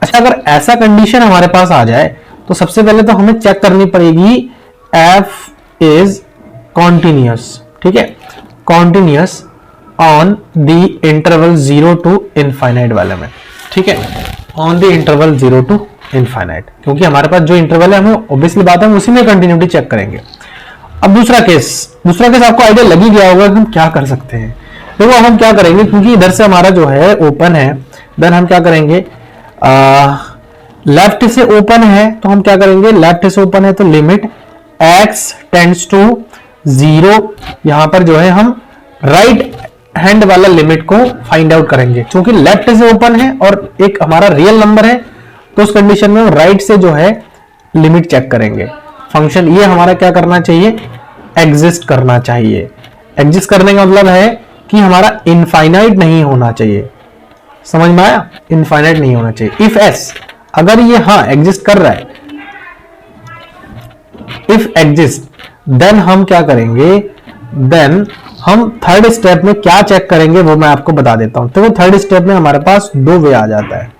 अच्छा, अगर ऐसा कंडीशन हमारे पास आ जाए तो सबसे पहले तो हमें चेक करनी पड़ेगी f इज कॉन्टिन्यूअस, ठीक है, continuous on the interval 0 to infinite वाले में, ठीक है, on the interval 0 to infinite, क्योंकि हमारे पास जो इंटरवल है हम ऑब्वियसली बात है उसी में कंटिन्यूटी चेक करेंगे। अब दूसरा केस आपको आइडिया लग ही गया होगा कि हम क्या कर सकते हैं। देखो हम क्या करेंगे, क्योंकि इधर से हमारा जो है ओपन है, देन हम क्या करेंगे, लेफ्ट से ओपन है तो हम क्या करेंगे, लेफ्ट से ओपन है तो लिमिट x टेंड्स टू 0, यहां पर जो है हम राइट हैंड वाला लिमिट को फाइंड आउट करेंगे। क्योंकि लेफ्ट से ओपन है और एक हमारा रियल नंबर है तो उस कंडीशन में हम राइट से जो है लिमिट चेक करेंगे। फंक्शन ये हमारा क्या करना चाहिए, एग्जिस्ट करना चाहिए। एग्जिस्ट करने का मतलब है कि हमारा इनफाइनाइट नहीं होना चाहिए, समझ में आया, इनफाइनाइट नहीं होना चाहिए। इफ एस, अगर ये हाँ एग्जिस्ट कर रहा है, इफ एग्जिस्ट, देन हम क्या करेंगे, देन हम थर्ड स्टेप में क्या चेक करेंगे वो मैं आपको बता देता हूं। तो थर्ड स्टेप में हमारे पास दो वे आ जाता है।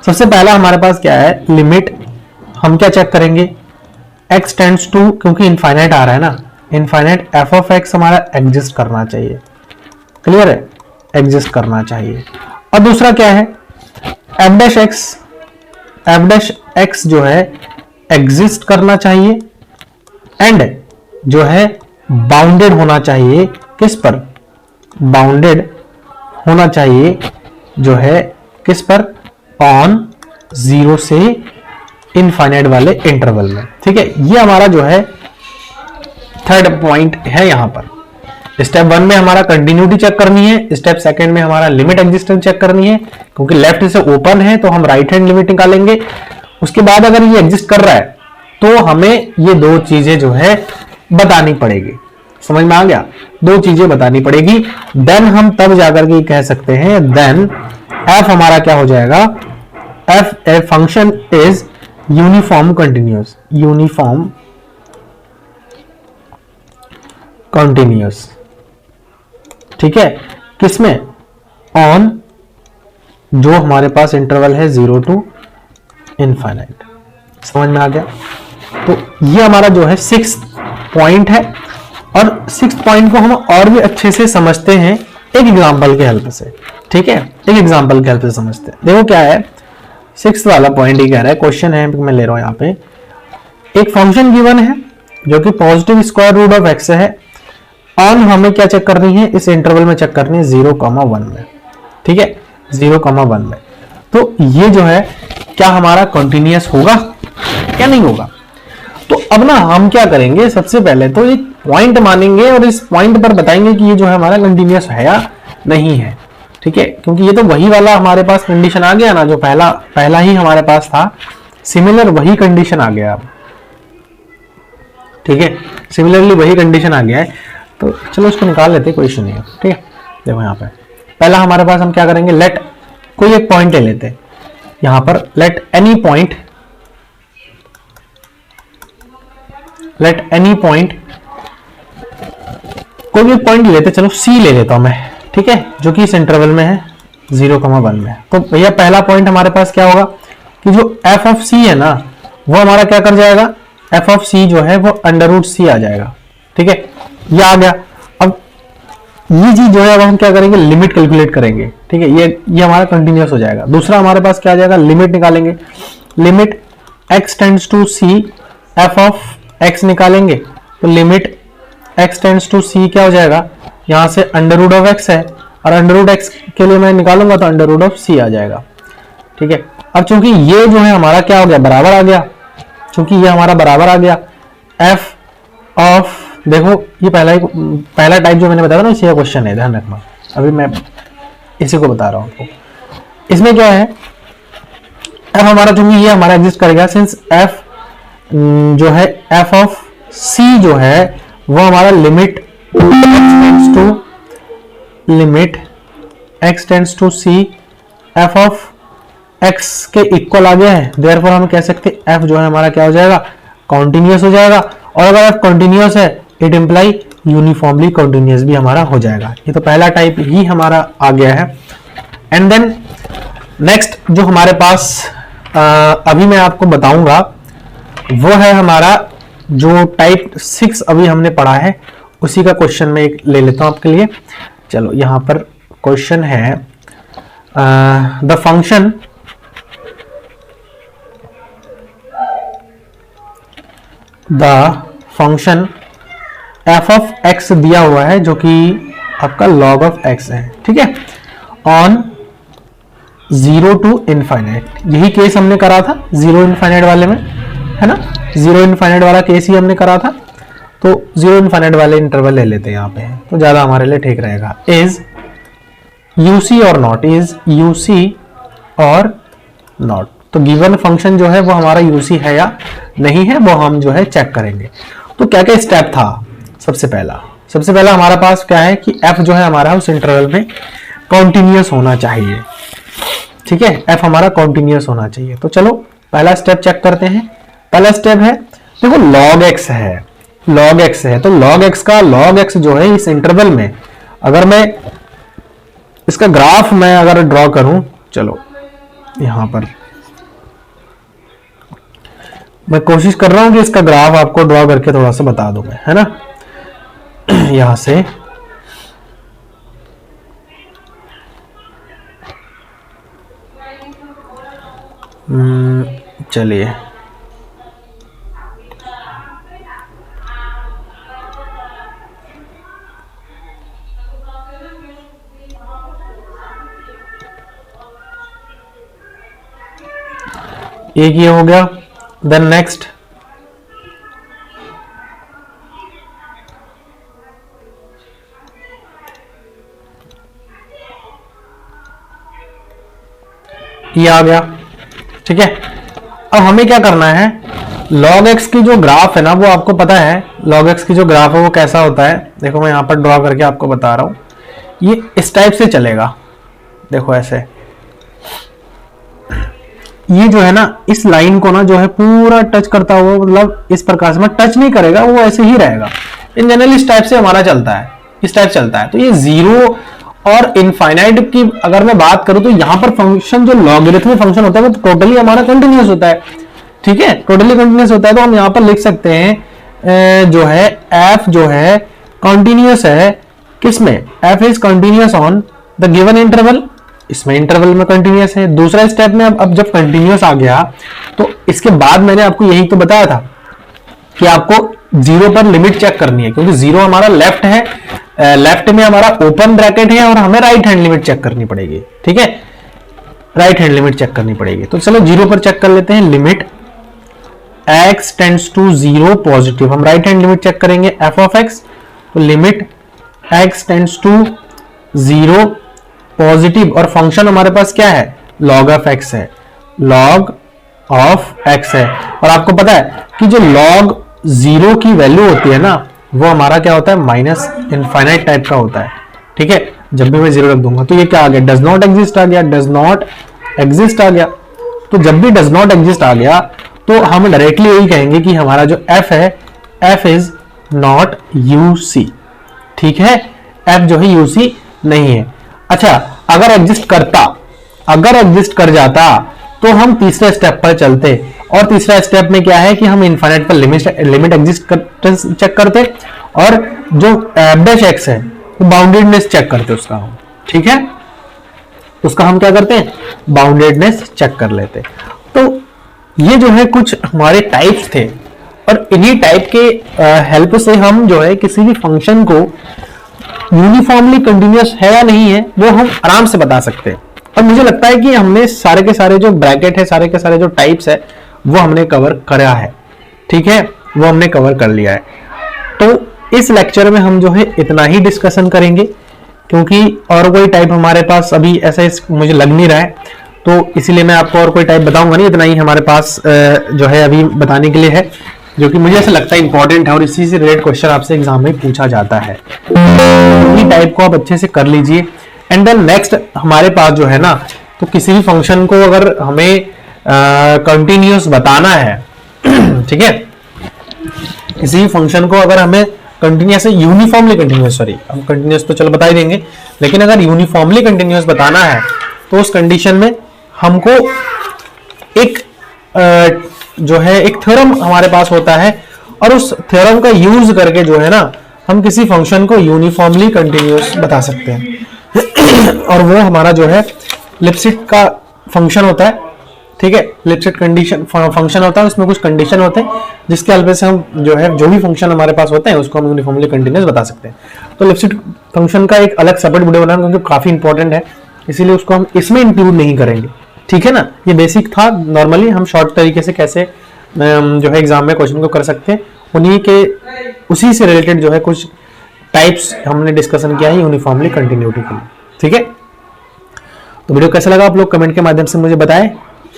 सबसे पहला हमारे पास क्या है, लिमिट हम क्या चेक करेंगे, x टेंड्स टू, क्योंकि इनफाइनाइट आ रहा है ना, इनफाइनाइट f ऑफ x हमारा एग्जिस्ट करना चाहिए, क्लियर है, एग्जिस्ट करना चाहिए। और दूसरा क्या है, f डैश x जो है एग्जिस्ट करना चाहिए, एंड जो है बाउंडेड होना चाहिए, किस पर, बाउंडेड होना चाहिए जो है किस पर, ऑन 0 से इनफाइनाइट वाले इंटरवल में, ठीक है। ये हमारा जो है थर्ड पॉइंट है। यहां पर स्टेप 1 में हमारा कंटिन्यूटी चेक करनी है, स्टेप 2 में हमारा लिमिट एग्जिस्टेंस चेक करनी है, क्योंकि लेफ्ट से ओपन है तो हम राइट हैंड लिमिट निकालेंगे। उसके बाद अगर ये एग्जिस्ट कर रहा है तो हमें ये दो चीजें जो है बतानी पड़ेगी, समझ में आ गया, दो चीजें बतानी पड़ेगी। देन हम तब जाकर के कह सकते हैं, देन f हमारा क्या हो जाएगा, F a function is uniform continuous, uniform continuous, ठीक है, किसमें, ऑन जो हमारे पास इंटरवल है 0 to इनफाइनाइट। समझ में आ गया? तो ये हमारा जो है 6th पॉइंट है, और 6th पॉइंट को हम और भी अच्छे से समझते हैं एक एग्जांपल के हेल्प से, ठीक है, एक एग्जांपल के हेल्प से समझते हैं। देखो क्या है 6th वाला पॉइंट, ही कह रहा है, क्वेश्चन है मैं ले रहा हूं यहां पे, एक फंक्शन गिवन है जो कि positive square root of x है, ऑन हमें क्या चेक करनी है, इस इंटरवल में चेक करनी है 0,1 में, ठीक है, 0,1 में। तो ये जो है क्या हमारा कंटिन्यूअस होगा क्या नहीं होगा? तो अब ना हम क्या करेंगे, सबसे पहले तो एक पॉइंट मानेंगे और इस पॉइंट पर बताएंगे कि ये जो है हमारा कंटिन्यूअस है या नहीं है, ठीक है, क्योंकि ये तो वही वाला हमारे पास कंडीशन आ गया ना, जो पहला ही हमारे पास था, सिमिलर वही कंडीशन आ गया अब, ठीक है, सिमिलरली वही कंडीशन आ गया है। तो चलो इसको निकाल लेते, कोई इशू नहीं है, ठीक है। देखो यहाँ पे पहला हमारे पास हम क्या करेंगे, लेट कोई एक पॉइंट ले लेते हैं यहां पर, let any point, let any point, कोई भी पॉइंट ले लेते, चलो सी ले लेता हूं मैं, ठीक है, जो कि इस इंटरवल में है 0,1 में। तो भैया पहला पॉइंट हमारे पास क्या होगा कि जो एफ ऑफ सी है ना, वो हमारा क्या कर जाएगा, एफ ऑफ सी जो है वो अंडर रूट सी आ जाएगा, ठीक है, ये आ गया। अब ये चीज जो है अब हम क्या करेंगे, लिमिट कैलकुलेट करेंगे, ठीक है, ये हमारा कंटिन्यूअस हो जाएगा। दूसरा हमारे पास क्या आ जाएगा, लिमिट निकालेंगे, limit x tends to c f of x निकालेंगे, तो limit x tends to c क्या हो जाएगा, यहां से अंडर रूट ऑफ x है, और अंडर रूट x के लिए मैं निकालूंगा तो अंडर रूट ऑफ c आ जाएगा, ठीक है। अब चूंकि ये जो है हमारा क्या हो गया, बराबर आ गया, चूंकि ये हमारा बराबर आ गया f ऑफ, देखो ये पहला टाइप जो मैंने बताया ना, इसी का क्वेश्चन है, ध्यान रखना, अभी मैं इसी को बता रहा हूं आपको। इसमें क्या है, f हमारा चूंकि ये हमारा एग्जिस्ट करेगा, सिंस f जो है f ऑफ c जो है वो हमारा limit x tends to c f of x के इक्वल आ गया है, देयरफॉर हम कह सकते हैं f जो है हमारा क्या हो जाएगा, कॉन्टिन्यूअस हो जाएगा। और अगर f कॉन्टिन्यूअस है इट इंप्लाई यूनिफॉर्मली कॉन्टिन्यूअस भी हमारा हो जाएगा। ये तो पहला टाइप ही हमारा आ गया है। एंड देन नेक्स्ट जो हमारे पास अभी मैं आपको बताऊंगा वो है हमारा जो टाइप 6 अभी हमने पढ़ा है, उसी का क्वेश्चन मैं एक ले लेता हूं आपके लिए। चलो यहां पर क्वेश्चन है, the function f of x दिया हुआ है जो कि आपका log ऑफ x है, ठीक है, ऑन 0 to इनफाइनाइट। यही केस हमने करा था 0 इनफाइनाइट वाले में, है ना, 0 इनफाइनाइट वाला केस ही हमने करा था। तो 0 इनफाइनाइट वाले इंटरवल ले लेते हैं यहाँ पे, तो ज्यादा हमारे लिए ठीक रहेगा। इज यूसी और नॉट, इज यूसी और नॉट, तो गिवन फंक्शन जो है वो हमारा यूसी है या नहीं है वो हम जो है चेक करेंगे। तो क्या क्या स्टेप था, सबसे पहला हमारा पास क्या है कि f जो है हमारा उस इंटरवल में कॉन्टिन्यूअस होना चाहिए, ठीक है, f हमारा कॉन्टिन्यूअस होना चाहिए। तो चलो पहला स्टेप चेक करते हैं। पहला स्टेप है, देखो log x है, log x है, तो log x का log x जो है इस इंटरवल में, अगर मैं इसका ग्राफ मैं अगर ड्रॉ करूं, चलो यहां पर मैं कोशिश कर रहा हूं कि इसका ग्राफ आपको ड्रॉ करके थोड़ा सा बता दूं मैं, है ना, यहां से चलिए एक ये हो गया। देन नेक्स्ट ये आ गया, ठीक है। अब हमें क्या करना है, log x की जो ग्राफ है ना, वो आपको पता है log x की जो ग्राफ है वो कैसा होता है। देखो मैं यहां पर ड्रॉ करके आपको बता रहा हूं, ये इस टाइप से चलेगा, देखो ऐसे, ये जो है ना इस लाइन को ना जो है पूरा टच करता हुआ, मतलब इस प्रकार से टच नहीं करेगा, वो ऐसे ही रहेगा। इन जनरल इस टाइप से हमारा चलता है, इस टाइप चलता है। तो ये जीरो और इनफाइनाइट की अगर मैं बात करूं तो यहां पर फंक्शन जो लॉगरिथमिक फंक्शन होता है वो टोटली हमारा कंटिन्यूअस होता है, ठीक है, टोटली कंटिन्यूअस होता है। तो हम यहां पर लिख सकते हैं जो है f जो है कंटिन्यूअस है किसमें, f is continuous on the given interval, इसमें इंटरवल में कंटिन्यूअस है। दूसरा स्टेप में अब जब कंटिन्यूअस आ गया तो इसके बाद मैंने आपको यही तो बताया था कि आपको जीरो पर लिमिट चेक करनी है, क्योंकि जीरो हमारा लेफ्ट है, लेफ्ट में हमारा ओपन ब्रैकेट है और हमें राइट हैंड लिमिट चेक करनी पड़ेगी, ठीक है, राइट हैंड लिमिट चेक करनी पड़ेगी। तो चलो जीरो पर चेक कर लेते हैं, limit x tends to zero positive, हम राइट हैंड लिमिट चेक करेंगे f ऑफ x, तो limit x tends to zero positive, और फंक्शन हमारे पास क्या है, log ऑफ x है, log ऑफ x है। और आपको पता है कि जो log जीरो की वैल्यू होती है ना वो हमारा क्या होता है, माइनस इनफाइनाइट टाइप का होता है, ठीक है। जब भी मैं जीरो रख दूंगा तो ये क्या आ गया, डज नॉट एग्जिस्ट आ गया, डज नॉट एग्जिस्ट आ गया। तो जब भी डज नॉट एग्जिस्ट आ गया तो हम डायरेक्टली यही कहेंगे कि हमारा जो f है, f इज नॉट यूसी, ठीक है, f जो है यूसी नहीं है। अच्छा, अगर एग्जिस्ट करता, अगर एग्जिस्ट कर जाता तो हम तीसरे स्टेप पर चलते, और तीसरा स्टेप में क्या है कि हम इनफाइनाइट पर लिमिट एग्जिस्ट चेक करते, और जो डैश एक्स है वो बाउंडेडनेस चेक करते उसका हम, ठीक है, उसका हम क्या करते हैं, बाउंडेडनेस चेक कर लेते। तो ये जो है कुछ हमारे टाइप्स थे, और इन्हीं टाइप के हेल्प से हम जो है किसी भी फंक्शन को यूनिफॉर्मली कंटिन्यूअस है या नहीं है वो हम आराम से बता सकते हैं। और मुझे लगता है कि हमने सारे के सारे जो ब्रैकेट है, सारे के सारे जो टाइप्स है वो हमने कवर करा है, ठीक है, वो हमने कवर कर लिया है। तो इस लेक्चर में हम जो है इतना ही डिस्कशन करेंगे, क्योंकि और कोई टाइप हमारे पास अभी ऐसा मुझे लग नहीं रहा है, तो इसीलिए मैं आपको और कोई टाइप बताऊंगा नहीं, इतना ही हमारे पास जो है अभी बताने के लिए है, जो कि मुझे ऐसा लगता है इंपॉर्टेंट है और इसी से रिलेटेड क्वेश्चन आपसे एग्जाम में पूछा जाता है। ये टाइप को आप अच्छे से कर लीजिए। एंड देन नेक्स्ट हमारे पास जो है ना, तो किसी भी फंक्शन को अगर हमें कंटिन्यूअस बताना है ठीक है, किसी भी फंक्शन को अगर हमें कंटिन्यूअस यूनिफॉर्मली कंटिन्यूअस, सॉरी हम कंटिन्यूअस तो चलो बता ही देंगे, लेकिन अगर यूनिफॉर्मली कंटिन्यूअस बताना है तो उस कंडीशन में हमको एक जो है एक थ्योरम हमारे पास होता है, और उस थ्योरम का यूज करके जो है ना हम किसी फंक्शन को यूनिफॉर्मली कंटिन्यूअस बता सकते हैं और वो हमारा जो है लिपसिट का फंक्शन होता है, ठीक है, लिपसिट कंडीशन फंक्शन होता है, उसमें कुछ कंडीशन होते हैं जिसके हेल्प से हम जो है जो भी फंक्शन हमारे पास होते हैं उसको हम यूनिफॉर्मली कंटिन्यूअस बता सकते हैं। तो लिपसिट फंक्शन का एक अलग सेपरेट वीडियो बनाना क्योंकि काफी इंपॉर्टेंट है, इसीलिए उसको हम इसमें इंक्लूड नहीं करेंगे, ठीक है ना। ये बेसिक था, नॉर्मली हम शॉर्ट तरीके से कैसे जो है एग्जाम में क्वेश्चन को कर सकते हैं, उन्हीं के उसी से रिलेटेड जो है कुछ टाइप्स हमने डिस्कशन किया है यूनिफॉर्मली कंटिन्यूटी के लिए, ठीक है। तो वीडियो कैसा लगा आप लोग कमेंट के माध्यम से मुझे बताएं,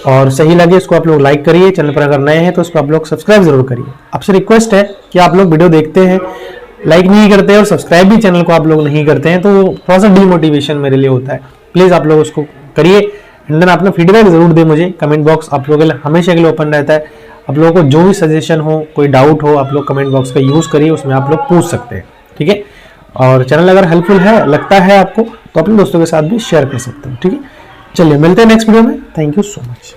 और सही लगे इसको आप लोग लाइक करिए, चैनल पर अगर नए हैं तो इसको आप लोग सब्सक्राइब जरूर करिए। आपसे रिक्वेस्ट है कि आप लोग वीडियो देखते हैं, लाइक नहीं करते और सब्सक्राइब भी चैनल को आप लोग नहीं करते हैं, तो थोड़ा सा डिमोटिवेशन मेरे लिए होता है। प्लीज आप लोग उसको करिए, एंड देन अपना फीडबैक जरूर दें मुझे, कमेंट बॉक्स आप लोगों के लिए हमेशा के लिए ओपन रहता है। आप लोगों को जो भी सजेशन हो, कोई डाउट हो, आप लोग कमेंट बॉक्स का यूज करिए, उसमें आप लोग पूछ सकते हैं, ठीक है। और चैनल अगर हेल्पफुल है लगता है आपको तो अपने दोस्तों के साथ भी शेयर कर सकते हैं, ठीक है। चलिए मिलते हैं नेक्स्ट वीडियो में, थैंक यू सो मच।